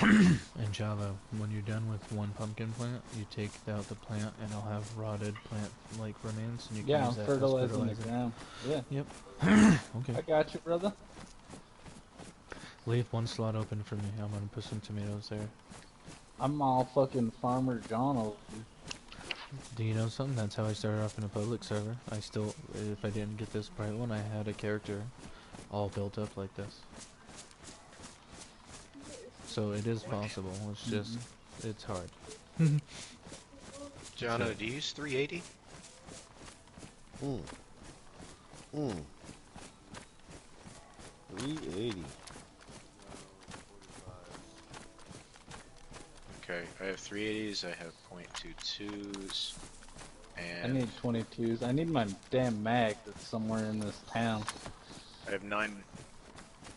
In Java, when you're done with one pumpkin plant, you take out the plant and it'll have rotted plant like remains and you can Yeah, use I'm that as fertilizing the fertilizer. ground. Yeah. Yep. Okay. I got you, brother. Leave one slot open for me. I'm gonna put some tomatoes there. I'm all fucking Farmer John over here. Do you know something? That's how I started off in a public server. I still, if I didn't get this bright one, I had a character all built up like this. So it is possible. It's just, it's hard. Jono, do you use 380? Mm. 380. Okay, I have 380s, I have .22s, I and need 22s. I need my damn mag that's somewhere in this town. I have 9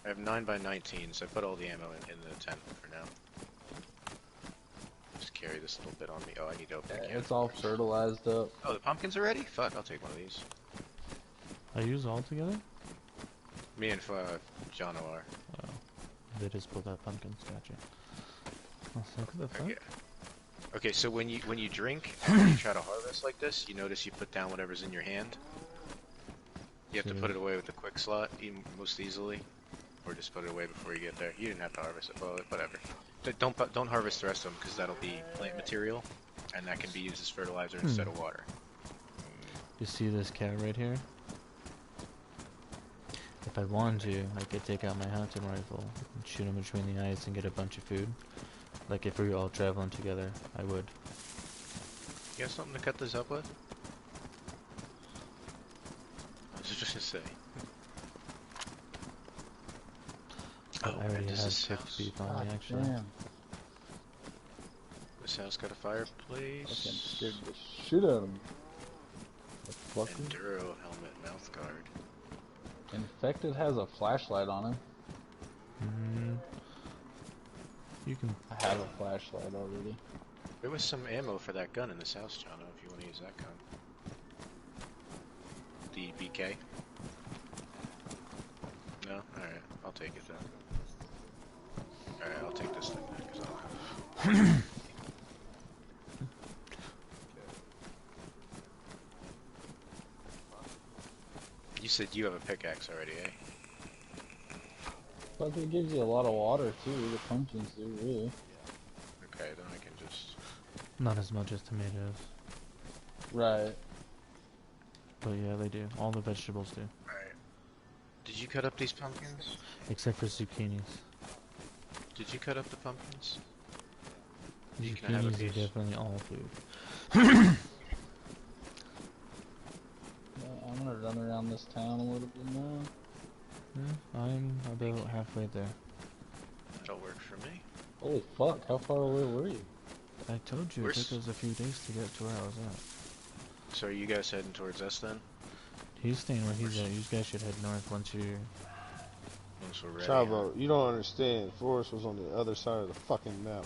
by 19s. I put all the ammo in the tent for now. Just carry this little bit on me. Oh, I need to open a can. It's all fertilized up. Oh, the pumpkins are ready? Fuck, I'll take one of these. Are you all together? Me and Jono are. Oh. They just pulled out pumpkins, gotcha. I was like, what the fuck? Okay. Okay, so when you drink and you try to harvest like this, you notice you put down whatever's in your hand. You have to put it away with the quick slot most easily, or just put it away before you get there. You didn't have to harvest it, well, whatever. Don't harvest the rest of them because that'll be plant material, and that can be used as fertilizer instead of water. You see this cat right here? If I wanted to, I could take out my hunting rifle and shoot him between the eyes and get a bunch of food. Like if we were all traveling together, I would. You got something to cut this up with? I was just gonna say. I Oh, already and does have this cooked house, beef on me, God actually. damn. this house got a Fucking fireplace, scared the shit out of me. The fucker. enduro helmet, mouth guard. Infected has a flashlight on him. You can. I have a flashlight already. There was some ammo for that gun in this house, Jono, if you want to use that gun. The BK? No? Alright, I'll take it then. Alright, I'll take this thing then, because I don't have it. You said you have a pickaxe already, eh? Plus it gives you a lot of water too, the pumpkins do, really. Okay, then I can just... Not as much as tomatoes. Right. But yeah, they do. All the vegetables do. Alright. Did you cut up these pumpkins? Except for zucchinis. Did you cut up the pumpkins? You can have a Zucchinis are piece. definitely all food. I'm gonna run around this town a little bit more. I'm about halfway there. That'll work for me. Holy fuck, how far away were you? I told you We're it took us a few days to get to where I was at. So are you guys heading towards us then? He's staying where he's at. You guys should head north once you're... Once we're ready. Chavo, you don't understand. Forest was on the other side of the fucking map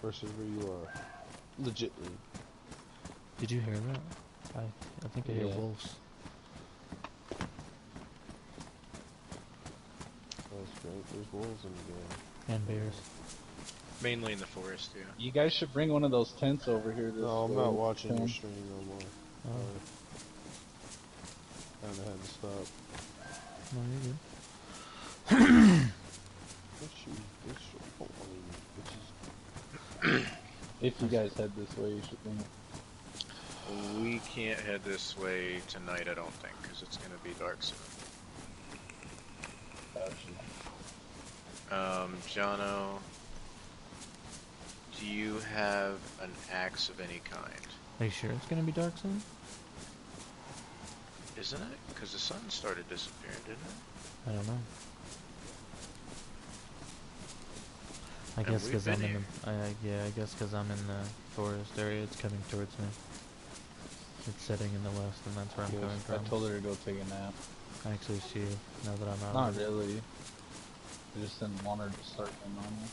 versus where you are. Legitly. Did you hear that? I think I hear Yeah. wolves. That's great. There's wolves in the game. And bears. Mainly in the forest, yeah. You guys should bring one of those tents over here this No, I'm way, not watching your Tim. stream no more. Oh, Kinda had to stop. no, you're good. If you guys head this way, you should bring it. We can't head this way tonight, I don't think, because it's going to be dark soon. Jono, do you have an axe of any kind? Are you sure it's gonna be dark soon? Isn't it? Because the sun started disappearing, didn't it? I don't know. I And guess we've because been I'm in here. the... yeah, I guess because I'm in the forest area, it's coming towards me. It's setting in the west, and that's where I'm coming I from. told her to go take a nap. I actually see you, now that I'm out. Not of it. really. I just didn't want her to start in on me.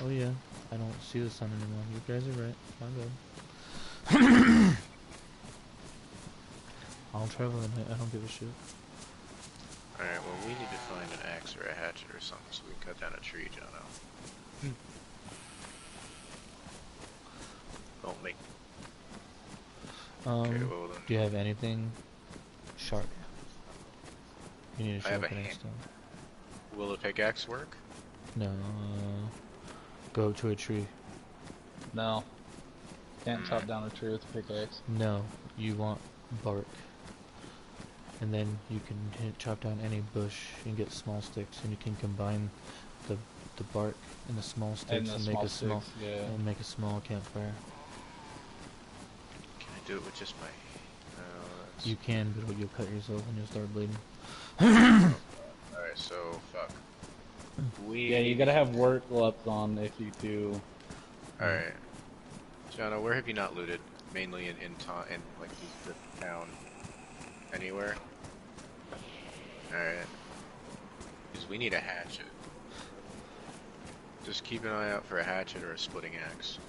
Oh yeah, I don't see the sun anymore. You guys are right. My bad. I'll travel at night. I don't give a shit. Alright, well we need to find an axe or a hatchet or something so we can cut down a tree, Jono. Don't make... Okay, well then... Do you have anything sharp? You need a I have a sharpening hand. stone. Will a pickaxe work? No. Go to a tree. No. Can't chop down a tree with a pickaxe. No, you want bark. And then you can chop down any bush and get small sticks, and you can combine the bark and the small sticks and, make a small yeah. and make a small campfire. Can I do it with just my... No, that's... You can, but you'll cut yourself and you'll start bleeding. Alright, so, fuck. We... Yeah, you gotta have work gloves on if you do. Alright. Jono, where have you not looted? Mainly in like, the town. Anywhere? Alright. Because we need a hatchet. Just keep an eye out for a hatchet or a splitting axe.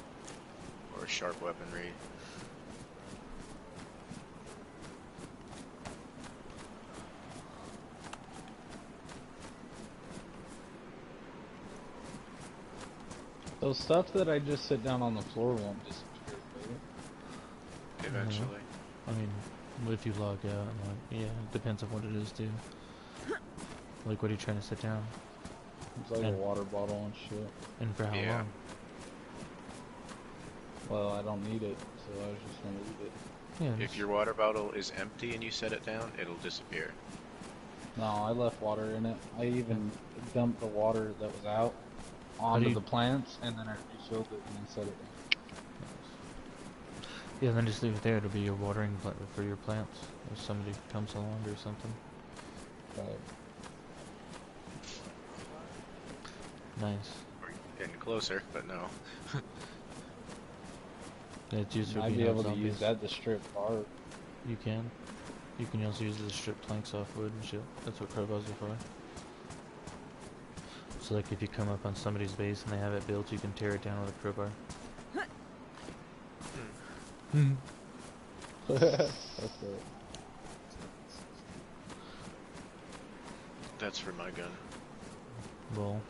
Or sharp weaponry. Those stuff that I just sit down on the floor won't disappear, will it? Eventually. I mean, if you log out, like, yeah, it depends on what it is, dude. Like, what are you trying to sit down? It's like a And- water bottle and shit. And for how Yeah. long? Well, I don't need it, so I was just gonna leave it. Yeah, If just- your water bottle is empty and you set it down, it'll disappear. No, I left water in it. I even dumped the water that was out onto you- the plants, and then I refilled it and then set it down. yeah, then just leave it there. It'll be your watering for your plants. If somebody comes along or something. But Nice. We're getting closer, but no. Yeah, it's used for I'd be beating up able to zombies. use that to strip bark. You can. You can also use it to strip planks off wood and shit. That's what crowbars are for. So like if you come up on somebody's base and they have it built, you can tear it down with a crowbar. That's it. That's for my gun. Well,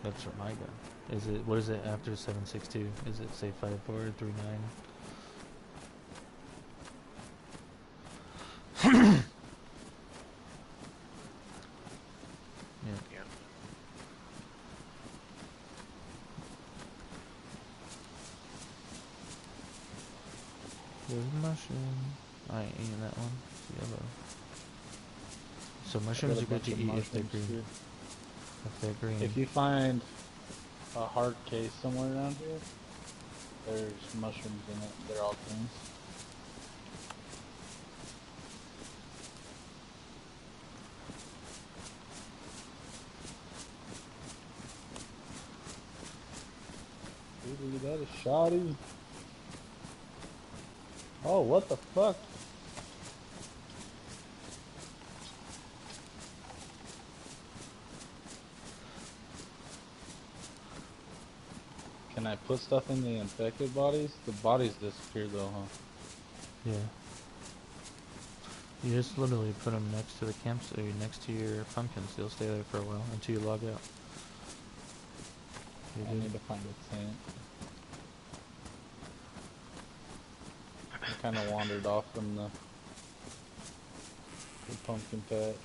that's for my gun. Is it, what is it after 7.62? Is it say 5.4 or 3.9? Yeah. Yeah. There's a mushroom. I ain't eating that one. It's yellow. Also, I got mushrooms a are good bunch to of eat if they're mushrooms green. too. If they're green. If you find a hard case somewhere around here, there's mushrooms in it. They're all greens. Ooh, look at that, a shoddy. Oh, what the fuck? Can I put stuff in the infected bodies? The bodies disappear though, huh? Yeah. You just literally put them next to the campsite, next to your pumpkins. They'll stay there for a while until you log out. I need to find a tent. I kind of wandered off from the pumpkin patch.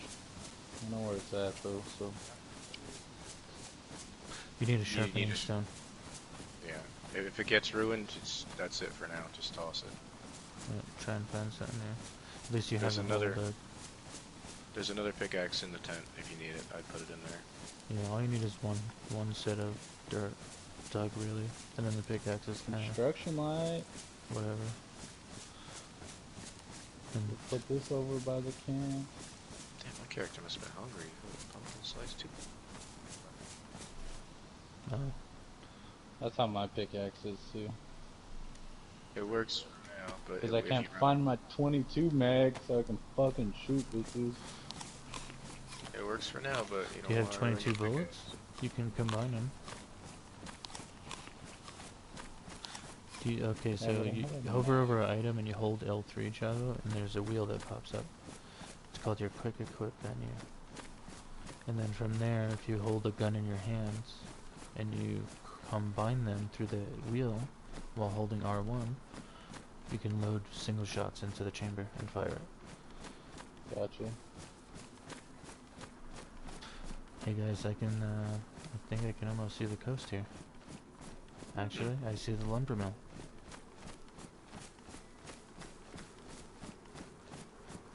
I know where it's at though, so. You need a need sharpening a stone. Yeah. If it gets ruined, that's it for now. Just toss it. Yeah, try and find something there. At least you There's have another- another. There's another pickaxe in the tent. If you need it, I'd put it in there. Yeah, all you need is one set of dirt dug really, and then the pickaxe is kind of Construction light. whatever. And We'll put this over by the camp. Damn, my character must have been hungry. Ooh, pumpkin slice too. That's how my pickaxe is too. It works now, but Cause I if can't you run- find my 22 mag so I can fucking shoot bitches. It works for now, but you do don't you have wanna ruin 22 your bullets? You can combine them. Do you, okay, so but I you haven't hover over an item and you hold L3, Java, and there's a wheel that pops up. It's called your quick equip menu. And then from there, if you hold a gun in your hands and you combine them through the wheel while holding R1, you can load single shots into the chamber and fire it. Gotcha. Hey guys, I think I can almost see the coast here. Actually, I see the lumber mill.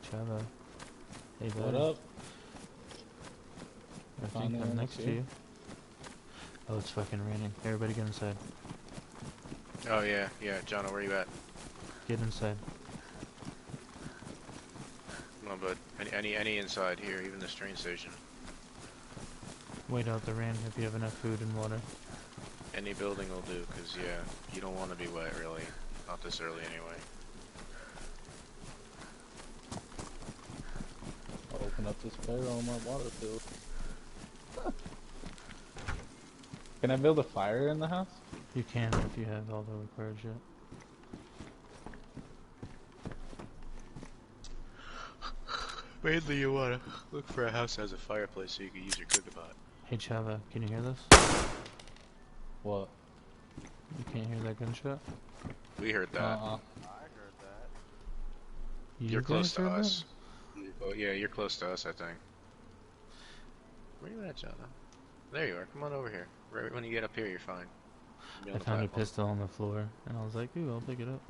Java. Hey bud. What up? I think Finally I'm on the next to field. you. Oh, it's fucking raining. Everybody get inside. Oh yeah, Jono, where you at? Get inside. Come on, bud. Any inside here, even this train station. Wait out the rain if you have enough food and water. Any building will do, cause yeah, you don't want to be wet really. Not this early anyway. I'll open up this barrel on my water field. Can I build a fire in the house? You can if you have all the required shit. Mainly you wanna look for a house that has a fireplace so you can use your cookabot. Hey Java, can you hear this? What? You can't hear that gunshot? We heard that. I heard that. You You're close guys to heard that? us. Oh yeah, you're close to us, I think. Where you at, Jono? There you are. Come on over here. Right when you get up here, you're fine. Be on I the found a platform. pistol on the floor, and I was like, ooh, I'll pick it up.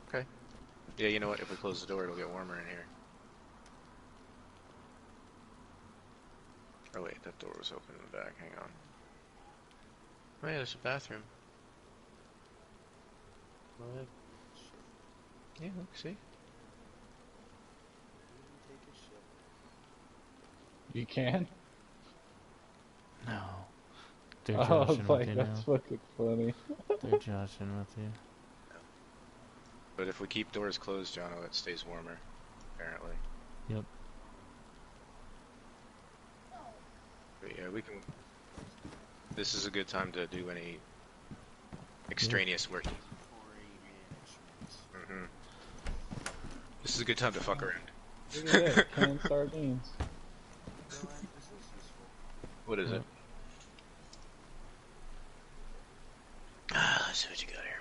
Okay. Yeah, you know what? If we close the door, it'll get warmer in here. Oh wait, that door was open in the back. Hang on. Oh yeah, there's a bathroom. Go ahead. Yeah, look, see? Take a shit. You can? No. They're I was joshing with like, you that's now. fucking funny. They're joshing with you. But if we keep doors closed, Jono, it stays warmer. Apparently. Yep. But yeah, we can... This is a good time to do any extraneous work. Quarry management. This is a good time to fuck around. Look at that, canned sardines. Dylan, is this useful? What is What? it? Ah, let's see what you got here.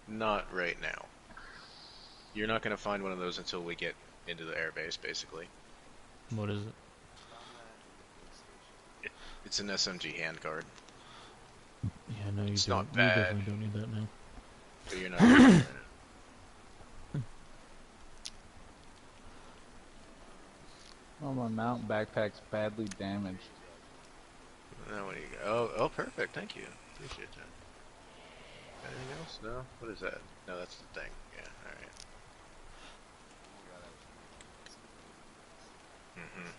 Not right now. You're not gonna find one of those until we get into the airbase, basically. What is it? It's an SMG handguard. Yeah, no, you It's don't. not You bad. definitely don't need that now. So you're not using it right Oh, my mountain backpack's badly damaged. now. Now what do you got? Oh, perfect. Thank you. Appreciate that. Anything else? No? What is that? No, that's the thing. Yeah, alright. Mm-hmm.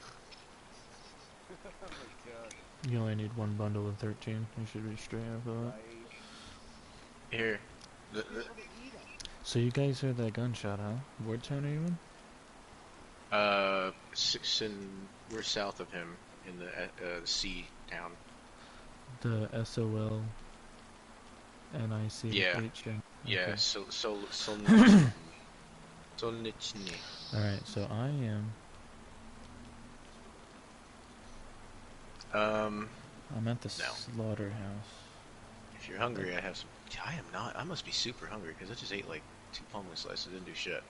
Oh my god. You only need one bundle of 13. You should be straight after that. Right. Here. Be able to eat 'em. So you guys heard that gunshot, huh? What town are you in? We're south of him in the sea town. The SOL NICH. Yeah. Yeah, Okay. Solnichny. Solnichny. Alright, so I am. I'm at the No. slaughterhouse. If you're hungry, I have some. I am not. I must be super hungry because I just ate like 2 pumpkin slices. Didn't do shit.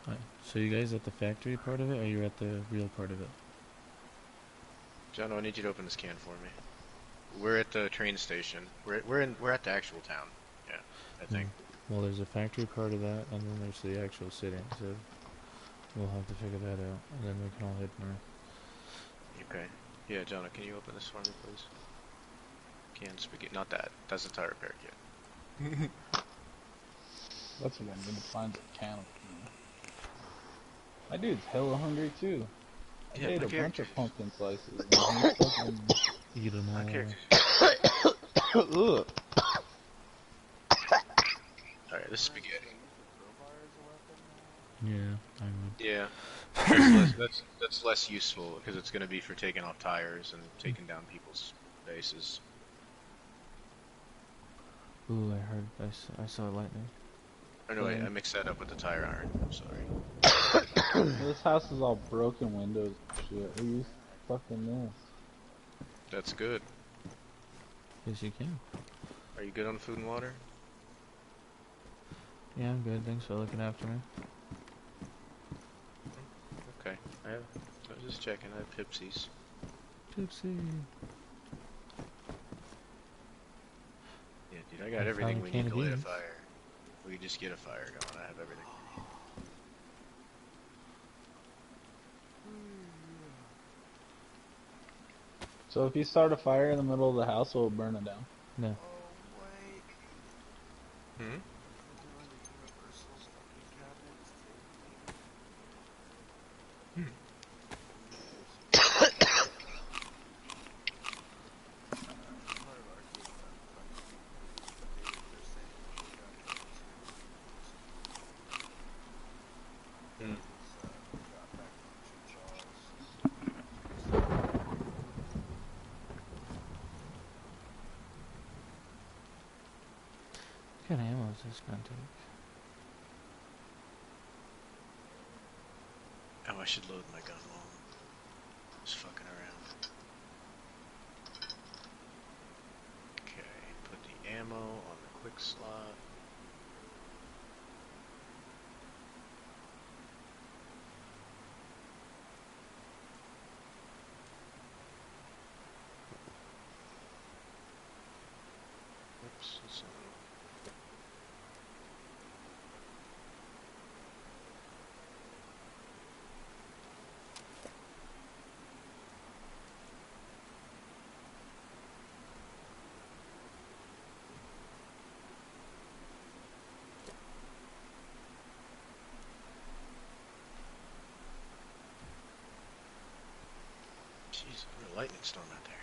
Alright, so you guys at the factory part of it, or you're at the real part of it? John, I need you to open this can for me. We're at the train station. We're at the actual town. Yeah, I think. Well, there's a factory part of that, and then there's the actual city. So we'll have to figure that out, and then we can all head north. Okay. Yeah, Jonah, can you open this for me, please? Can spaghetti. Not that. That's the tire repair kit. That's what I'm gonna find a can of. My dude's hella hungry too. I Yeah, ate my a bunch character- of pumpkin slices. And he's fucking... Eat them all. My character. Ugh. Alright, this spaghetti. Yeah, I would. Yeah. That's less useful because it's going to be for taking off tires and taking down people's bases. Ooh, I saw lightning. Oh no, wait, I mixed that up with the tire iron. I'm sorry. This house is all broken windows and shit. We use fucking this. That's good. Yes, you can. Are you good on food and water? Yeah, I'm good. Thanks for looking after me. Okay. I was just checking. I have Pipsies. Gypsy. Yeah, dude, I got I everything found we a can need of to light a beans. fire. We just get a fire going. I have everything. So if you start a fire in the middle of the house, it'll burn it down. No. Oh, wait. Hmm? Doing the Universal's fucking cabinets, Hmm. What kind of ammo is this gun take? Oh, I should load my gun while I'm just fucking around. Okay, put the ammo on the quick slot. Oops, that's not. Jeez, what a lightning storm out there.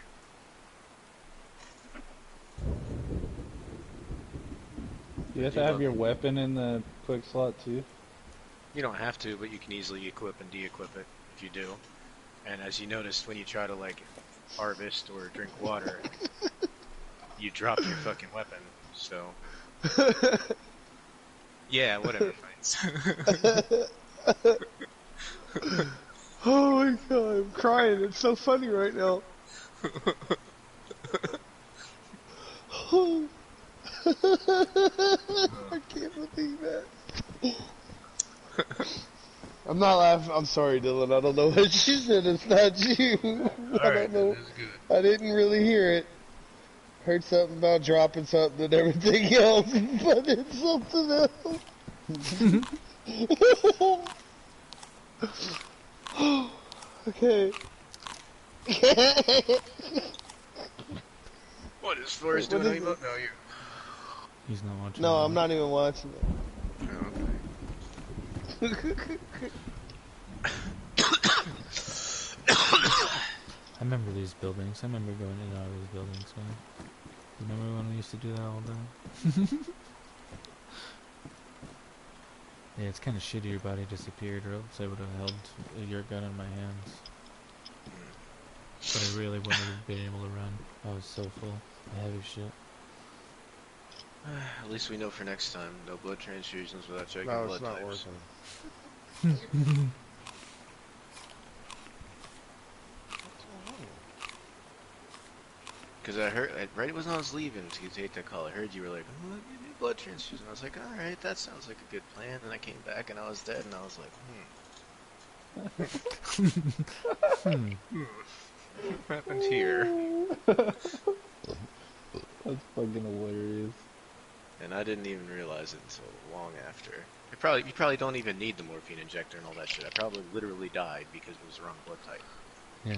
You have to have your weapon in the quick slot too. You don't have to, but you can easily equip and de-equip it if you do. And as you noticed, when you try to like harvest or drink water, you drop your fucking weapon. So yeah, whatever. Fights. Oh my god, I'm crying. It's so funny right now. I can't believe that. I'm not laughing. I'm sorry, Dylan. I don't know what you said. It's not you. I don't know. That's good. I didn't really hear it. Heard something about dropping something and everything else, but it's something else. Okay. What is Forrest What doing? is No, it? no, you. He's not watching. No, it. I'm not even watching Oh, okay. it. I remember these buildings. I remember going in and out of these buildings, man. Remember when we used to do that all the time? Yeah, it's kind of shitty your body disappeared, or else I would have held your gun in my hands. But I really wouldn't have been able to run. I was so full. Heavy shit. At least we know for next time. No blood transfusions without checking No, blood it's not types. working. Because I heard, right when I was leaving to take that call, I heard you were like, oh, give me a blood transfusion. I was like, alright, that sounds like a good plan. And I came back and I was dead, and I was like, what happened here? That's fucking hilarious. And I didn't even realize it until long after. You probably don't even need the morphine injector and all that shit. I probably literally died because it was the wrong blood type. Yeah.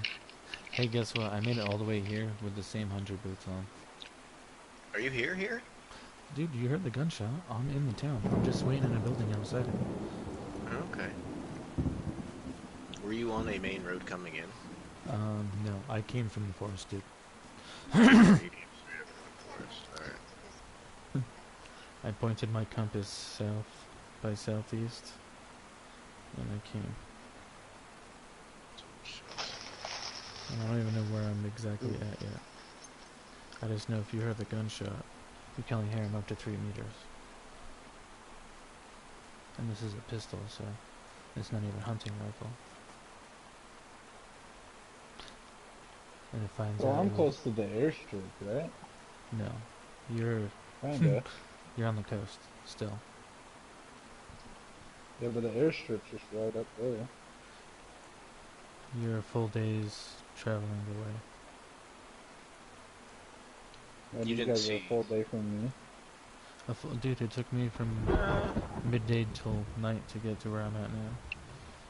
Hey, guess what? I made it all the way here with the same 100 boots on. Are you here? Dude, you heard the gunshot. I'm in the town. I'm just waiting in a building outside it. Okay. Were you on a main road coming in? No. I came from the forest, dude. You came straight up from the forest. Alright. I pointed my compass south by southeast, and I came. And I don't even know where I'm exactly at yet. I just know if you heard the gunshot, you can only hear him up to 3 meters. And this is a pistol, so it's not even a hunting rifle. And it finds Well, out. I'm it close to the airstrip, right? No, you're Kinda. you're on the coast still. Yeah, but the airstrip's just right up there. You're a full day's traveling away. And You you didn't guys are a see- full day from me. Dude, it took me from midday till night to get to where I'm at now.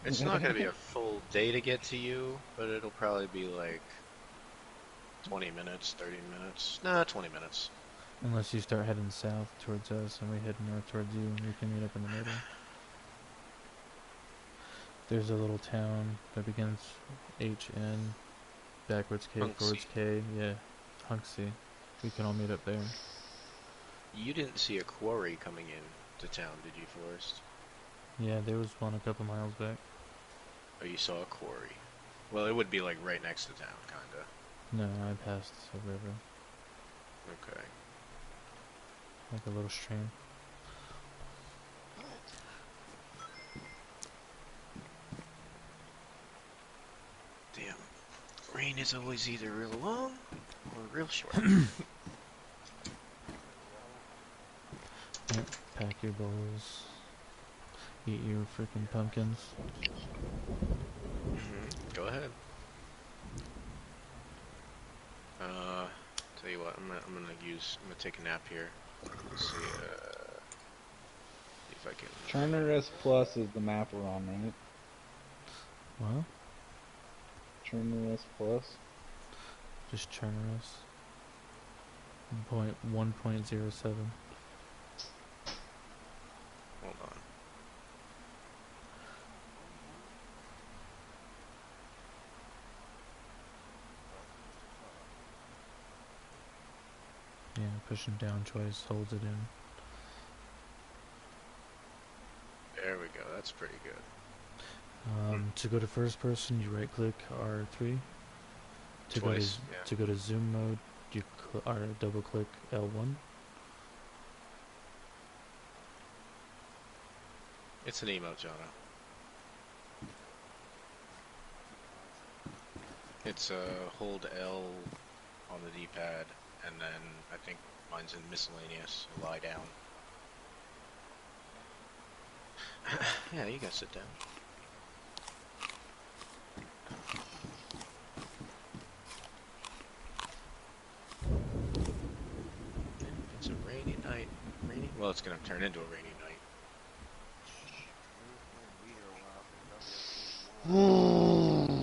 It's not gonna be a full day to get to you, but it'll probably be like 20 minutes, 30 minutes. Nah, 20 minutes. Unless you start heading south towards us and we head north towards you and we can meet up in the middle. There's a little town that begins HN, backwards K, forwards K, yeah, Hunksy. We can all meet up there. You didn't see a quarry coming in to town, did you, Forrest? Yeah, there was one a couple miles back. Oh, you saw a quarry. Well, it would be like right next to town, kinda. No, I passed a river, Okay. like a little stream. Damn. Rain is always either real long or real short. Yep, pack your bowls. Eat your freaking pumpkins. Go ahead. Tell you what, I'm gonna take a nap here. Let's see, if I can. Turner S Plus is the map we're on, right? Well, Turner S Plus. just Chernarus. 1.07. Hold on. Yeah, pushing down twice holds it in. There we go. That's pretty good. To go to first person, you right click R3. Twice, yeah. To go to zoom mode, you double click L1. It's an emote, Jonah. It's hold L on the D-pad, and then I think mine's in miscellaneous. Lie down. Yeah, you gotta sit down. Well, it's gonna turn into a rainy night. We here a while, probably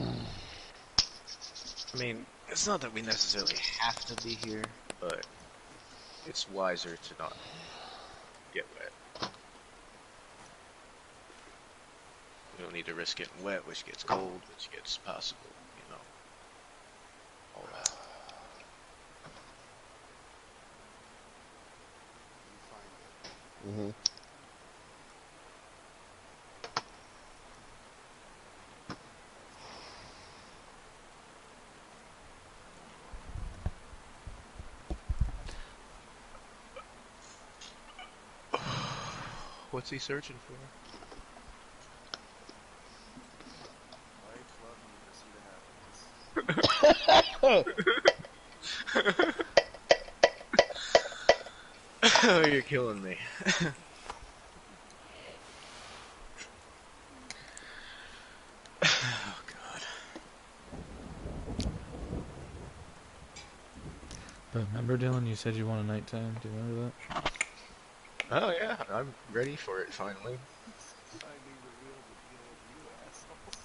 have to I mean, it's not that we necessarily have to be here, but it's wiser to not get wet. We don't need to risk getting wet, which gets cold, which gets possible, you know, all that. Mm-hmm. What's he searching for? Life, love, and the pursuit of happiness. Oh, you're killing me. Oh, God. But remember, Dylan, you said you want a nighttime. Do you remember that? Oh, yeah, I'm ready for it, finally. Finding the real deal of you assholes.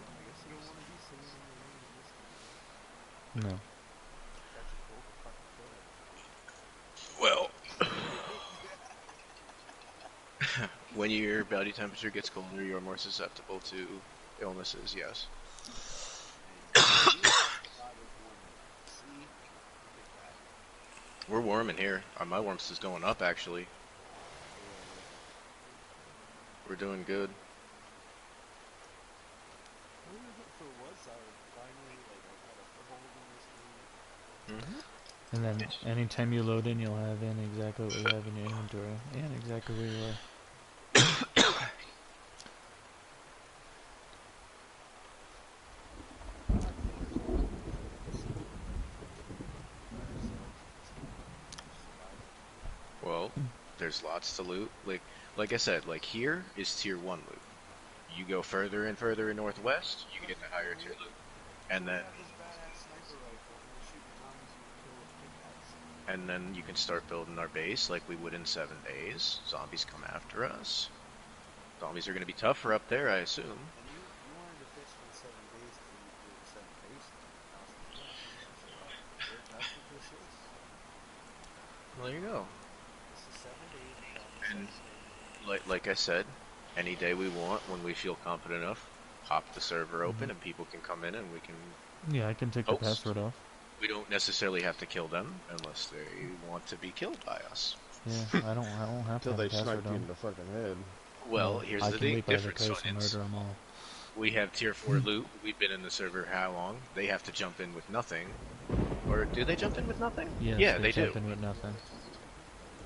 I guess you don't want to be singing in the rain in this game. No. Catch a cold or fucking kill it. Well, when your body temperature gets colder, you're more susceptible to illnesses, yes. See? We're warm in here. My warmth is going up, actually. We're doing good. For once, I finally, I got a foothold in this game. And then anytime you load in, you'll have in exactly what you have in your inventory and exactly where you are. Well, there's lots to loot. Like I said, like here is tier 1 loot. You go further and further in northwest, you get the higher tier loot. And then you can start building our base like we would in 7 days. Zombies come after us. Zombies are going to be tougher up there, I assume. And you wanted to fish in 7 days to do 7 days. That's what this is. Well, there you go. This is 7 days. And like I said, any day we want, when we feel confident enough, pop the server open and people can come in and we can... Yeah, I can take the Host. password off. We don't necessarily have to kill them unless they want to be killed by us. Yeah, I don't have to Until have they a password snipe you in on. the fucking head. Well, here's I the can big leap by the difference, coast and Onions. murder them all. We have tier 4 loot. We've been in the server how long? They have to jump in with nothing. Or do they jump in with nothing? Yes, Yeah, they do. jump in with nothing.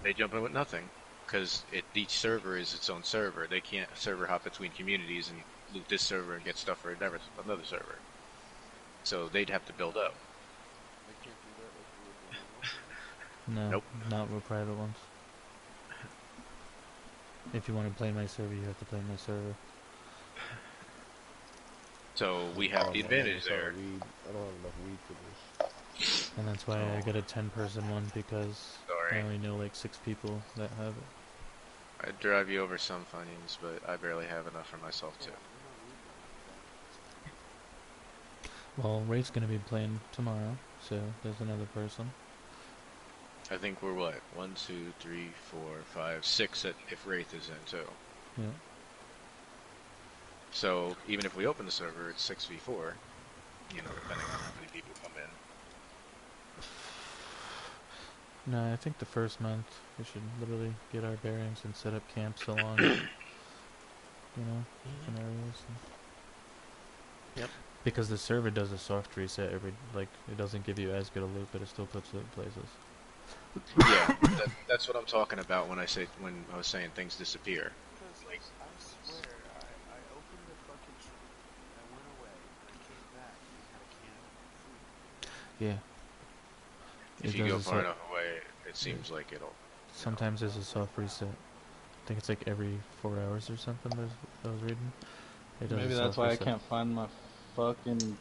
They jump in with nothing. Because each server is its own server. They can't server hop between communities and loot this server and get stuff for another server. So they'd have to build up. They can't do that like you would No, Nope. not with private ones. If you want to play my server, you have to play my server. So we have the advantage there. Weed. I don't have enough weed for this. And that's why I got a 10-person one, because I Sorry. only know like 6 people that have it. I'd drive you over some Funyuns, but I barely have enough for myself too. Well, Ray's gonna be playing tomorrow, so there's another person. I think we're what? 1, 2, 3, 4, 5, 6 if Wraith is in too. Yeah. So even if we open the server, it's 6v4. You know, depending on how many people come in. No, I think the first month we should literally get our bearings and set up camps along, different areas. Yep. Because the server does a soft reset every, like, it doesn't give you as good a loot, but it still puts it in places. Yeah, that's what I'm talking about when I say when I was saying things disappear. Because, Like, I swear, I opened the fucking tree, I went away, and I came back, and I had a can of food. Yeah. if It you go does a far so- enough away, it seems like it'll. Sometimes there's a soft reset think it's like every 4 hours or something. I was reading. It does Maybe a that's why I self-reset. can't find my fucking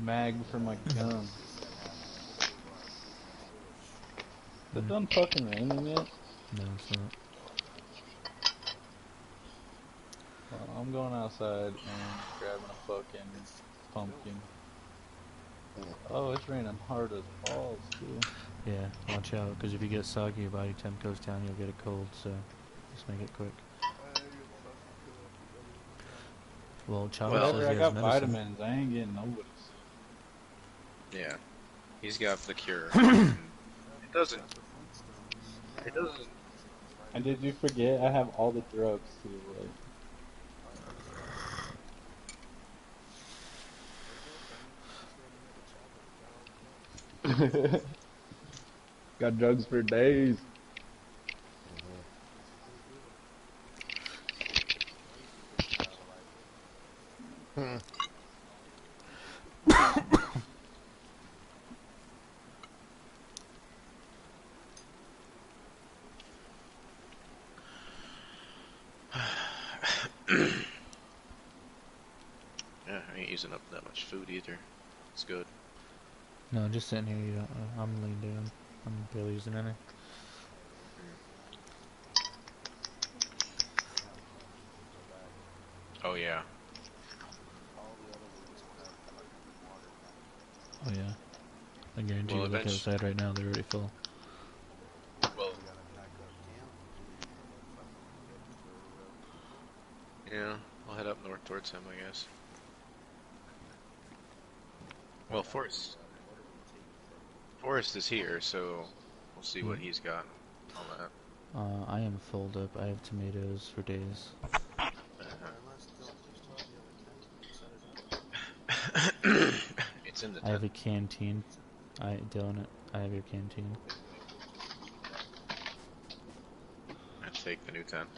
mag for my gun. Is it done fucking raining yet? No, it's not. Well, I'm going outside and grabbing a fucking pumpkin. Oh, it's raining hard as balls, too. Yeah, watch out, because if you get soggy, your body temp goes down, you'll get a cold, so just make it quick. Well, Chavo Well, says Whatever, he I has got medicine. vitamins. I ain't getting nobody sick. Yeah. He's got the cure. It doesn't. It doesn't. And did you forget? I have all the drugs, too. Like. Got drugs for days. Hmm. Yeah, I ain't using up that much food either. It's good. No, just sitting here, you don't, I'm laying down. I'm barely using any. Oh yeah. Oh yeah. I guarantee Well, you look outside right now, they're already full. Well, yeah, I'll head up north towards him, I guess. Well, Forrest is here, so we'll see what he's got on that. I am filled up. I have tomatoes for days. It's in the I have tent. a canteen. Dylan, I have your canteen. Let's take the new tent.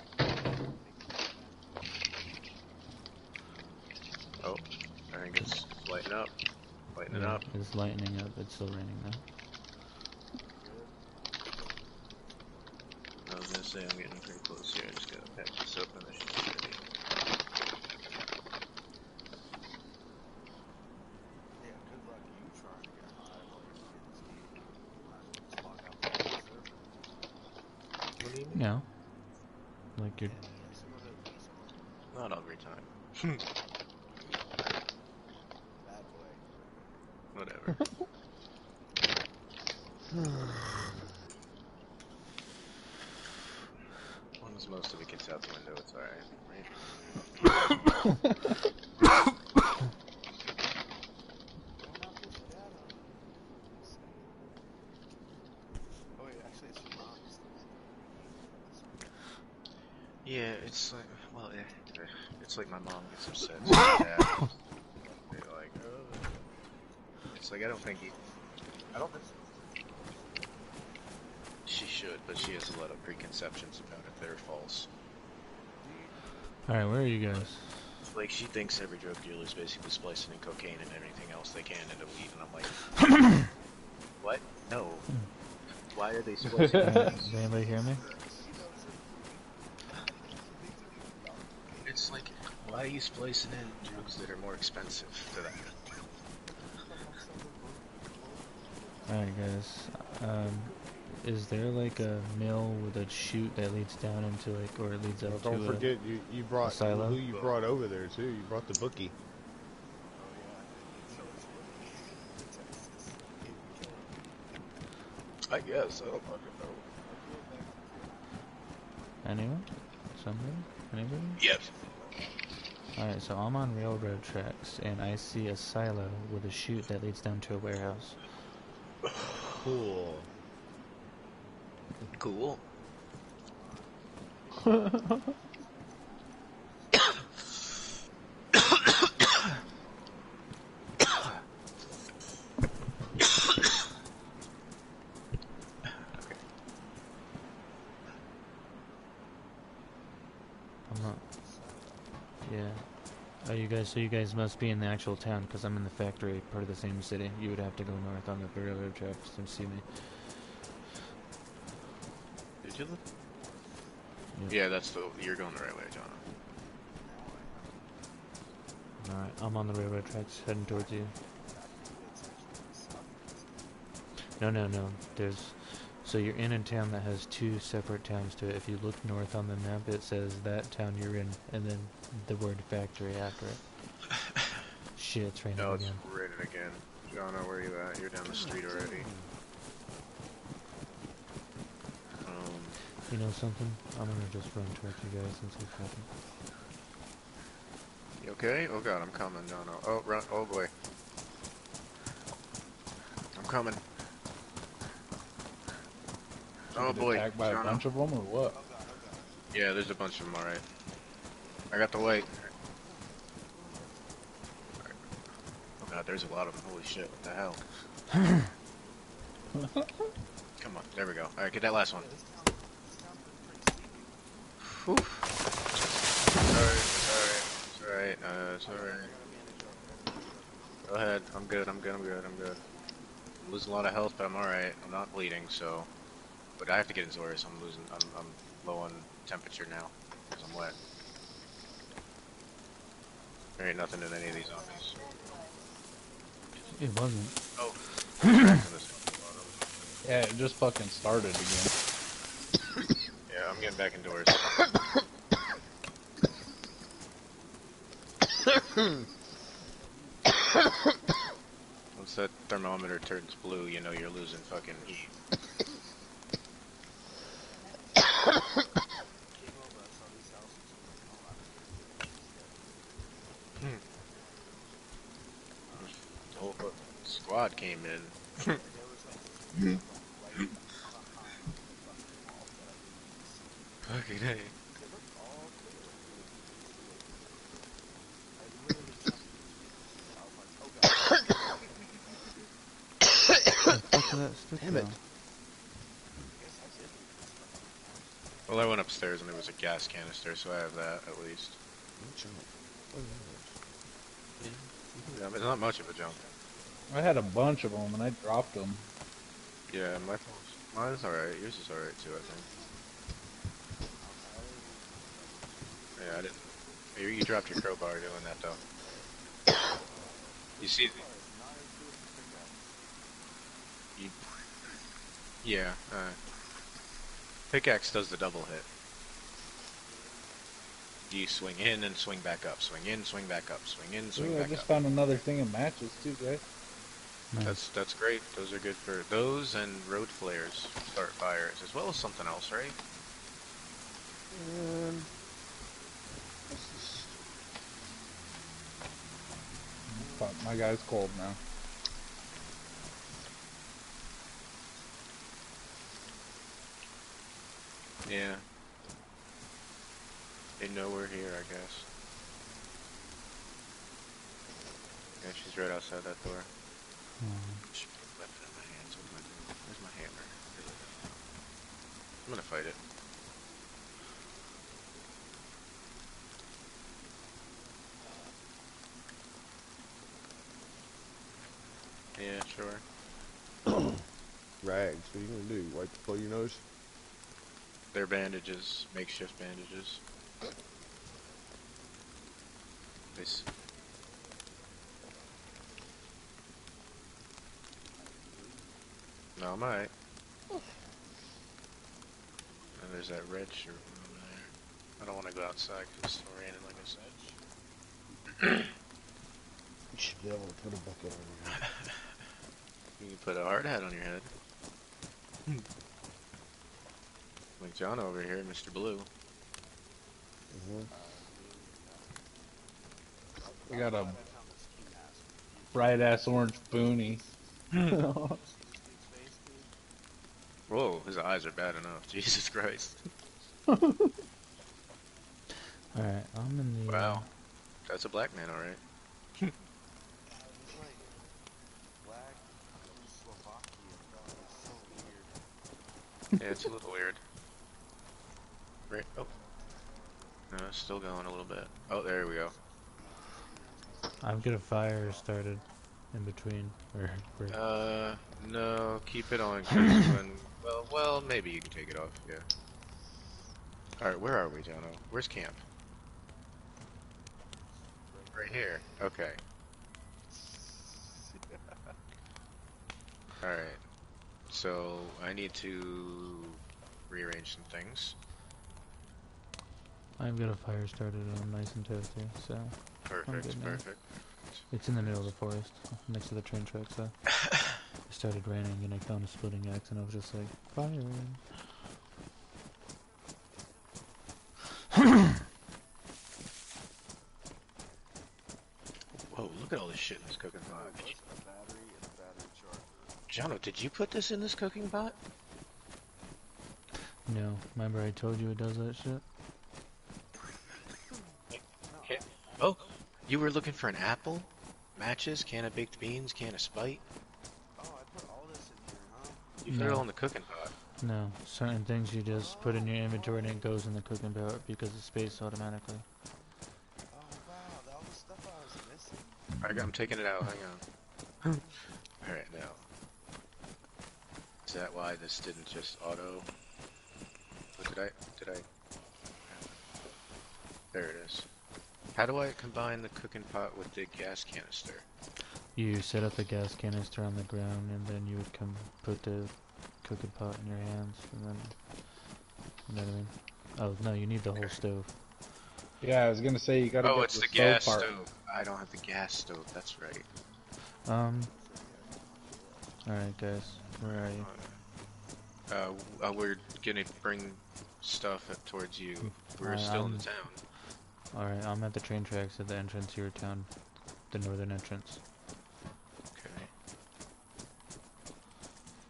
Oh, I think it's lighting up. Lighting it Yeah, up. it's lightening up. It's still raining though. I was gonna say I'm getting pretty close here. I just gotta pack this up and I should be ready. Yeah, good luck you trying to get high while you're playing this game. Might as well just log out from the server. What do you mean? No. Like you're. Yeah, some of it, Not every time. bad boy. Whatever. As long as most of it gets out the window, it's alright, right? Oh wait, actually it's your mom's. Yeah, it's like, well, it's like my mom gets upset. So bad. They're like, it's like I don't think she should, but she has a lot of preconceptions about it that are false. Alright, where are you guys? Like, she thinks every drug dealer is basically splicing in cocaine and everything else they can into weed, and I'm like, what? No. Why are they splicing? Does anybody hear me? It's like, why are you splicing in drugs that are more expensive to that? Alright, guys. Is there like a mill with a chute that leads down into like, or it leads out Don't to forget, you brought silo? who you brought over there too. You brought the bookie. I guess, I don't fucking know. anyone? Somebody? Anybody? Yes. Alright, so I'm on railroad tracks and I see a silo with a chute that leads down to a warehouse. Cool. Cool. I'm not. Yeah. Oh, you guys. So you guys must be in the actual town, because I'm in the factory, part of the same city. You would have to go north on the railroad tracks to see me. Did you look? Yeah, that's the. You're going the right way, John. Alright, I'm on the railroad tracks heading towards you. No, no, no. So you're in a town that has two separate towns to it. If you look north on the map, it says that town you're in, and then the word factory after it. Shit, it's raining No, it's again. raining again. John, where are you at? You're down the street already. You know something? I'm gonna just run towards you guys and see what's happening. You okay? Oh god, I'm coming, John. Oh, run. Oh boy. I'm coming. Oh Get boy, attacked by a Jono. bunch of them or what? Yeah, there's a bunch of them, alright. I got the light. Oh god, there's a lot of them. Holy shit, what the hell? Come on, there we go. Alright, get that last one. Whew. It's alright. It's alright. Go ahead. I'm good. I'm good. I'm losing a lot of health, but I'm alright. I'm not bleeding, so. But I have to get Azores. I'm low on temperature now because I'm wet. There ain't nothing in any of these zombies. It wasn't. Oh, trapped in this bottom. Yeah, it just fucking started again. Yeah, I'm getting back indoors. Once that thermometer turns blue, you know you're losing fucking heat. The whole squad came in. Fucking hey. Damn it. Well, I went upstairs and there was a gas canister, so I have that at least. Yeah, it's not much of a jump. I had a bunch of them and I dropped them. Yeah, mine's alright. Yours is alright too, I think. Yeah, I didn't. You dropped your crowbar doing that though. You see, yeah. Pickaxe does the double hit. You swing in and swing back up. Swing in, swing back up. Swing in, swing Ooh, I back just up. found another thing of matches too, guys. Nice. That's great. Those are good for those and road flares start fires as well as something else, right? Fuck, my guy's cold now. Yeah. They know we're here, I guess. Yeah, she's right outside that door. Should put a weapon in my hands. What am I doing? Where's my hammer? I'm gonna fight it. Yeah, sure. Rags, what are you gonna do? Wipe pull your nose? They're bandages, makeshift bandages. This. No, I'm alright. And there's that red shirt over there. I don't want to go outside because it's still raining, like I said. You should be able to put a bucket on your head. You can put a hard hat on your head. Like John over here, Mr. Blue. I got a bright ass orange boonie. Whoa, his eyes are bad enough. Jesus Christ. Alright, I'm in the. Wow. That's a black man, alright. Yeah, it's a little weird. Right. Oh. No, it's still going a little bit. Oh, there we go. I've got a fire started in between. No, keep it on 'cause when, well, maybe you can take it off, yeah. Alright, where are we, Jono? Where's camp? Right here. Okay. Alright. So, I need to rearrange some things. I've got a fire started and I'm nice and toasty, so I'm Perfect, good now. perfect. It's in the middle of the forest, next to the train tracks, so it started raining and I found a splitting axe and I was just like, fire! Whoa, look at all this shit in this cooking pot. A battery and a battery charger. Jono, did you put this in this cooking pot? No, remember I told you it does that shit? Oh, you were looking for an apple? Matches, can of baked beans, can of Spite? Oh, I put all this in here, huh? You put it No. all in the cooking pot. No, certain things you just put in your inventory and it goes in the cooking pot because it's spaced automatically. Oh wow, all the stuff I was missing. I'm taking it out, hang on. Alright, now. Is that why this didn't just auto? What did I? There it is. How do I combine the cooking pot with the gas canister? You set up the gas canister on the ground and then you would come put the cooking pot in your hands and then, you know what I mean? Oh no, you need the whole stove. Yeah, I was gonna say you gotta Oh, get it's the stove gas part. stove. I don't have the gas stove, that's right. Alright guys, where are you? We're gonna bring stuff towards you. We're Alright, still in the town. Alright, I'm at the train tracks at the entrance to your town. The northern entrance. Okay.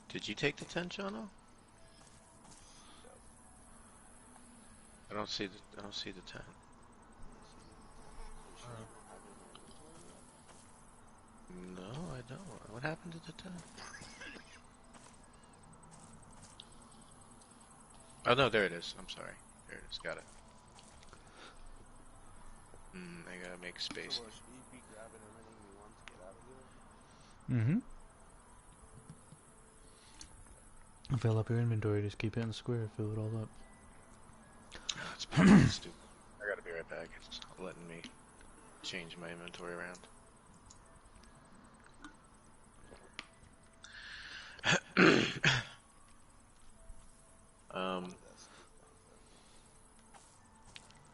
Did you take the tent, Jono? I don't see the tent. No, I don't. What happened to the tent? Oh no, there it is. I'm sorry. There it is. Got it. I gotta make space. So, should we be grabbing everything we want to get out of here? Mm-hmm. Fill up your inventory, just keep it in the square, fill it all up. It's pretty stupid. I gotta be right back. It's not letting me change my inventory around.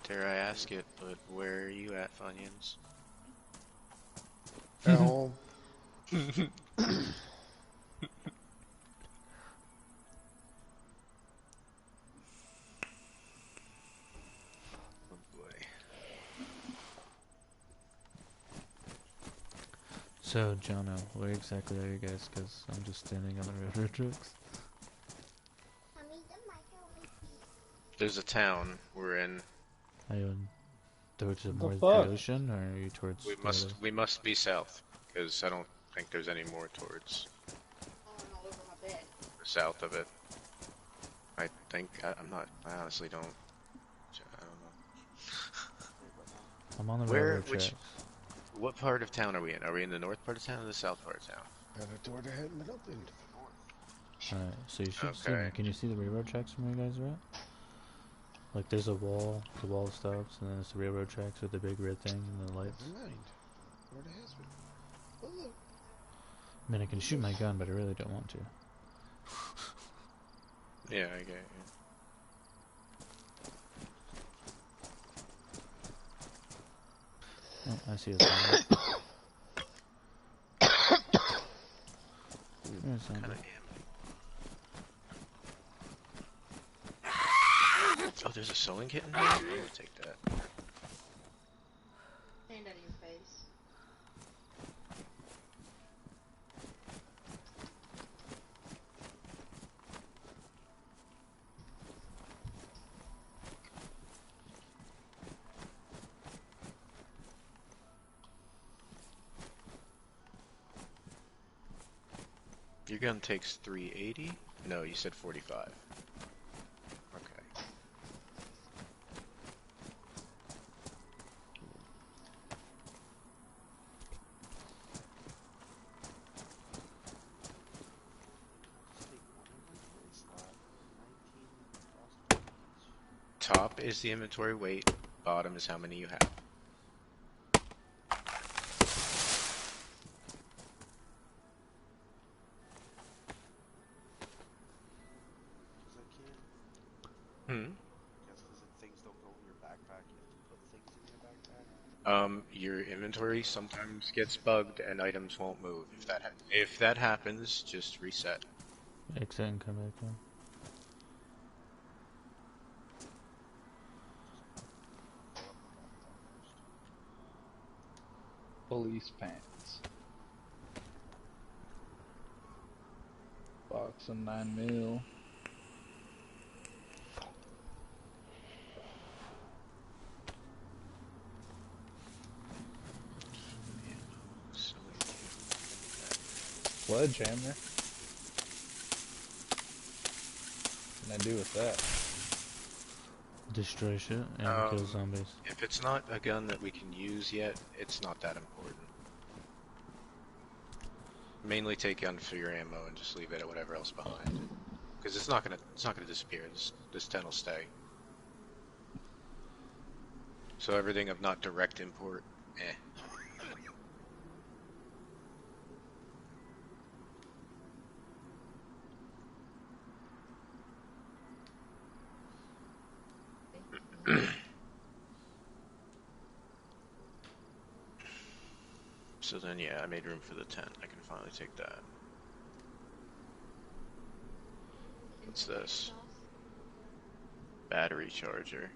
Dare I ask it, but where are you at, Funyuns? At home. Oh boy. So, Jono, where exactly are you guys? Because I'm just standing on the railroad tracks. There's a town we're in. Are you towards the What more the the fuck? ocean, or are you towards We must be south, because I don't think there's any more towards the south of it. I think I'm not. I honestly don't. I don't know. I'm on the Where- railroad which- tracks. What part of town are we in? Are we in the north part of town or the south part of town? Got a door that hadn't been opened. Alright, so you should see me. Okay. Can you see the railroad tracks from where you guys are at? Like, there's a wall, the wall stops, and then there's the railroad tracks with the big red thing and the lights. Never mind. Where the has been? Oh look. I mean, I can shoot my gun, but I really don't want to. Yeah, I get you. Oh, I see a zombie. There's a zombie. Kind of Oh, there's a sewing kit in here? I'm gonna take that. Hand out of your face. Your gun takes 380? No, you said 45. Okay. Just take one inventory slot, 19 crossbow top is the inventory weight, bottom is how many you have. Because I can't. Hmm. Guess because things don't go in your backpack, you have to put things in your backpack. Your inventory sometimes gets bugged and items won't move. If that happens, just reset. Exit and come back in. Police pants. Box of 9mm. So Sledgehammer. What can I do with that? Destroy shit and kill zombies. if it's not a gun that we can use yet, it's not that important. Mainly take gun for your ammo and just leave it at whatever else behind. Because it's not gonna disappear. This 10 will stay. So everything of not direct import, eh. So then, yeah, I made room for the tent. I can finally take that. What's this? Battery charger.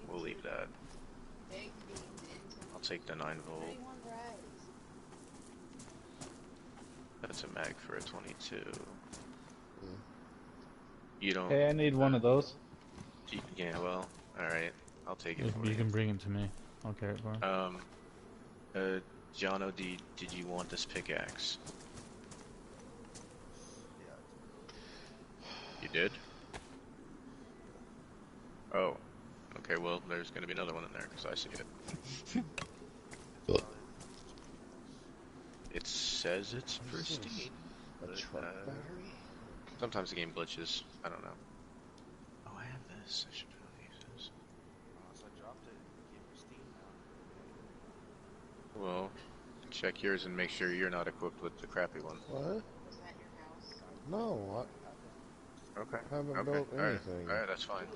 We'll leave that. I'll take the 9-volt. That's a mag for a 22. You don't... Hey, I need one of those. Yeah, well, alright. I'll take it for You you. can bring it to me. I'll carry it for him. Jono, did you want this pickaxe? Yeah. You did? Oh. Okay, well, there's gonna be another one in there, because I see it. It says it's pristine. A But, truck battery? sometimes the game glitches. I don't know. Oh, I have this. I should probably use this. So I dropped it. It became pristine now. Well, check yours and make sure you're not equipped with the crappy one. What? No, Okay. I haven't Okay. built Alright. anything. Alright, that's fine.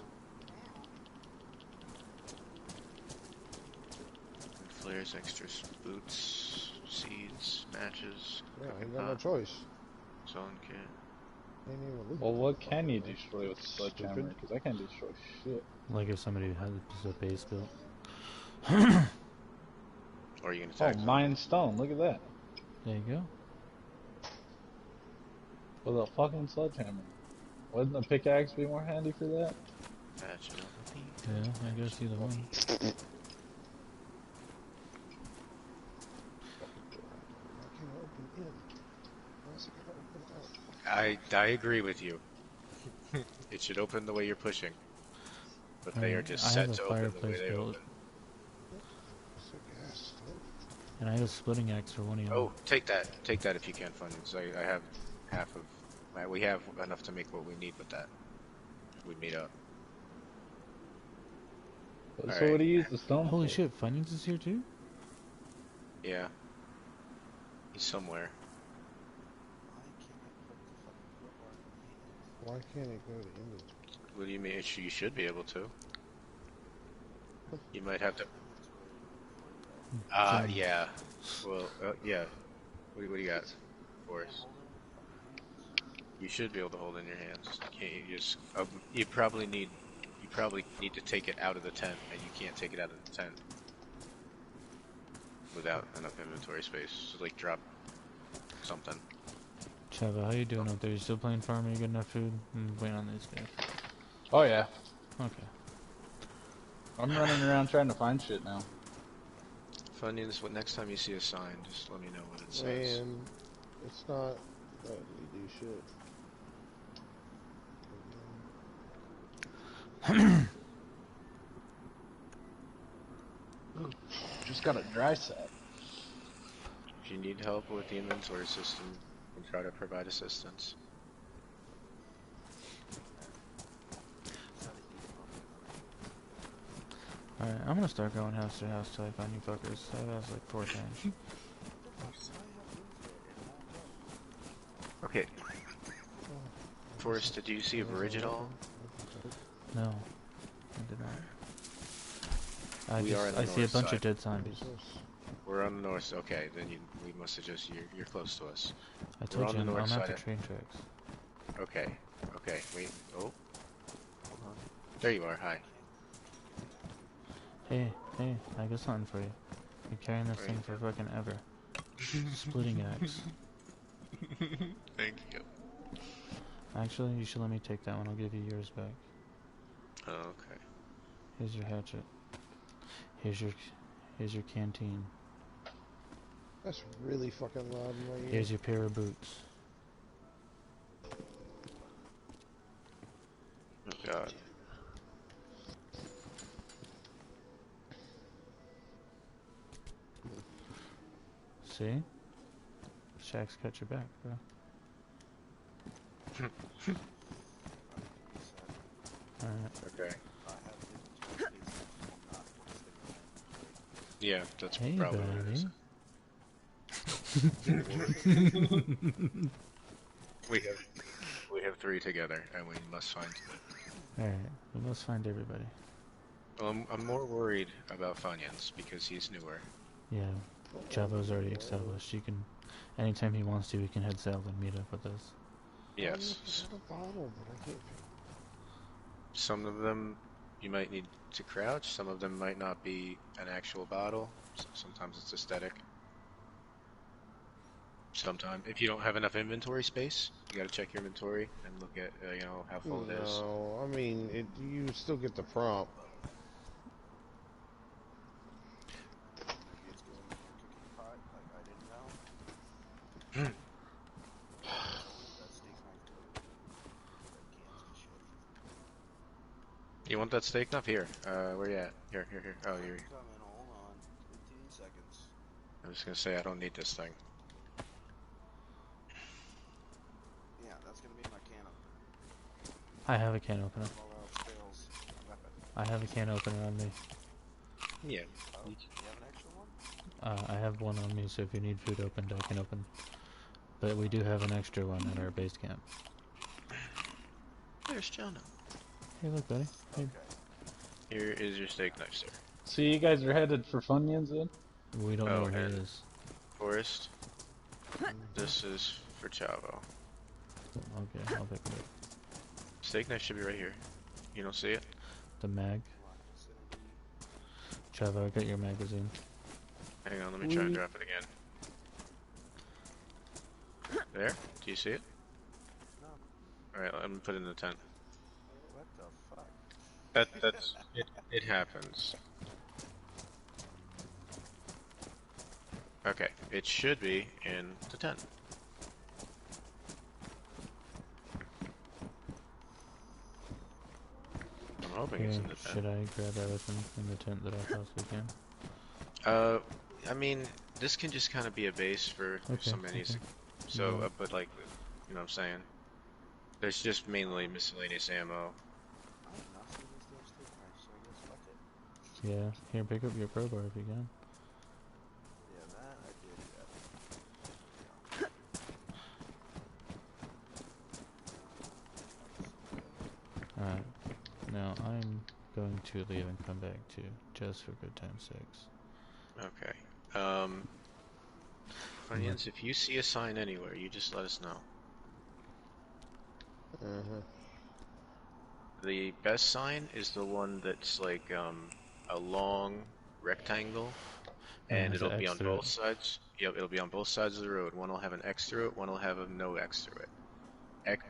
Flares, extra boots, seeds, matches. Yeah, I cooking ain't got no pot, choice. zone kit. Ain't even legal. Well, what can you destroy with the sledgehammer? Stupid. Because I can't destroy shit. Like if somebody had a base built. Or you can Oh, attack them. mine stone. Look at that. There you go. With a fucking sledgehammer. Wouldn't the pickaxe be more handy for that? Match it up. Yeah, I guess either one. Why can't I open in? Why is it gonna open out? I agree with you. It should open the way you're pushing. But they are just I set have a to open the way fireplace they built. open. It's a gas stove. And I have a splitting axe for one of you. Oh, take that. Take that if you can, Funyuns. I have half of... We have enough to make what we need with that. If we meet up. So Alright. what do you use the stone Holy for? shit, Funyuns is here too? Yeah. He's somewhere. Why can't I put the fucking crowbar in my hand? Why can't it go to inventory? What do you mean? You should be able to. You might have to... yeah. Well, yeah. What do you got for us? You should be able to hold it in your hands. Can't you just... you probably need to take it out of the tent, and you can't take it out of the tent without enough inventory space. So, like, drop something. Chava, how you doing out there? You still playing farm? You got enough food? I'm waiting on these guys. Oh yeah. Okay. I'm running around trying to find shit now. Funyuns, next time you see a sign, just let me know what it says. Man, it's not letting me do shit. Just got a dry set. If you need help with the inventory system, we'll try to provide assistance. Alright, I'm gonna start going house to house till I find you fuckers. I've asked like 4 times. Okay. Forrest, did you see a bridge at all? No, I did not. We are on the I see a north bunch side. of dead zombies. We're on the north. Okay, then we must have just you're close to us. I told on you the I'm north at side the of- train tracks. Okay. Okay. Wait. Oh. Hold on. There you are. Hi. Hey, I got something for you. Been carrying this thing for fucking ever. Splitting axe. Thank you. Actually, you should let me take that one. I'll give you yours back. Oh, okay. Here's your hatchet. Here's your canteen. That's really fucking loud in my ear. Here's your pair of boots. Oh God. See? Shack's got your back, bro. Alright. Okay. I have inventory space and I'm not sticking Yeah, that's Hey, probably what it is. buddy. We have 3 together, and we must find. Alright, we must find everybody. Well, I'm more worried about Funyuns because he's newer. Yeah, Chavo's already established. You can, anytime he wants to, he can head south and meet up with us. Yes. I have a bottle, but I can't. Some of them you might need to crouch. Some of them might not be an actual bottle. Sometimes it's aesthetic. Sometimes, if you don't have enough inventory space, you gotta check your inventory and look at, how full it is. No, I mean, you still get the prompt. Maybe it's going in your cooking pot, like I didn't know. That steak knife cooked. Like cans and shit. You want that steak knife? Here. Where you at? Here. Oh, you're. Coming, hold on. 15 seconds. I was gonna say I don't need this thing. Yeah, that's gonna be my can opener. I have a can opener. All else fails. Weapon. I have a can opener on me. Yeah. Oh, you have an extra one? I have one on me, so if you need food opened, I can open. But we do have an extra one at our base camp. There's Jonah. Hey, look, buddy. Hey. Okay. Here is your steak knife, sir. So you guys are headed for Funyuns then? We don't know Oh, where he and- is. Forrest. This is for Chavo. Okay, I'll pick it up. Steak knife should be right here. You don't see it? The mag. Chavo, I got your magazine. Hang on, let me try and drop it again. There? Do you see it? No. Alright, let me put it in the tent. What the fuck? That's it happens. Okay, it should be in the tent. I'm hoping it's in the tent. Should I grab everything in the tent that I possibly can? I mean, this can just kind of be a base for if Okay, somebody needs to. okay. So, Yeah. but like, you know what I'm saying? There's just mainly miscellaneous ammo. I have not seen this damn steak knife, so I guess fuck it. Yeah. Here, pick up your crowbar if you can. Yeah, that I did. Alright. Now I'm going to leave and come back too, just for good time's sakes. Okay. Funyuns, if you see a sign anywhere, you just let us know. The best sign is the one that's like a long rectangle, and has an it'll be X on through both it. sides. Yep, it'll be on both sides of the road. One will have an X through it, one will have a no X through it. X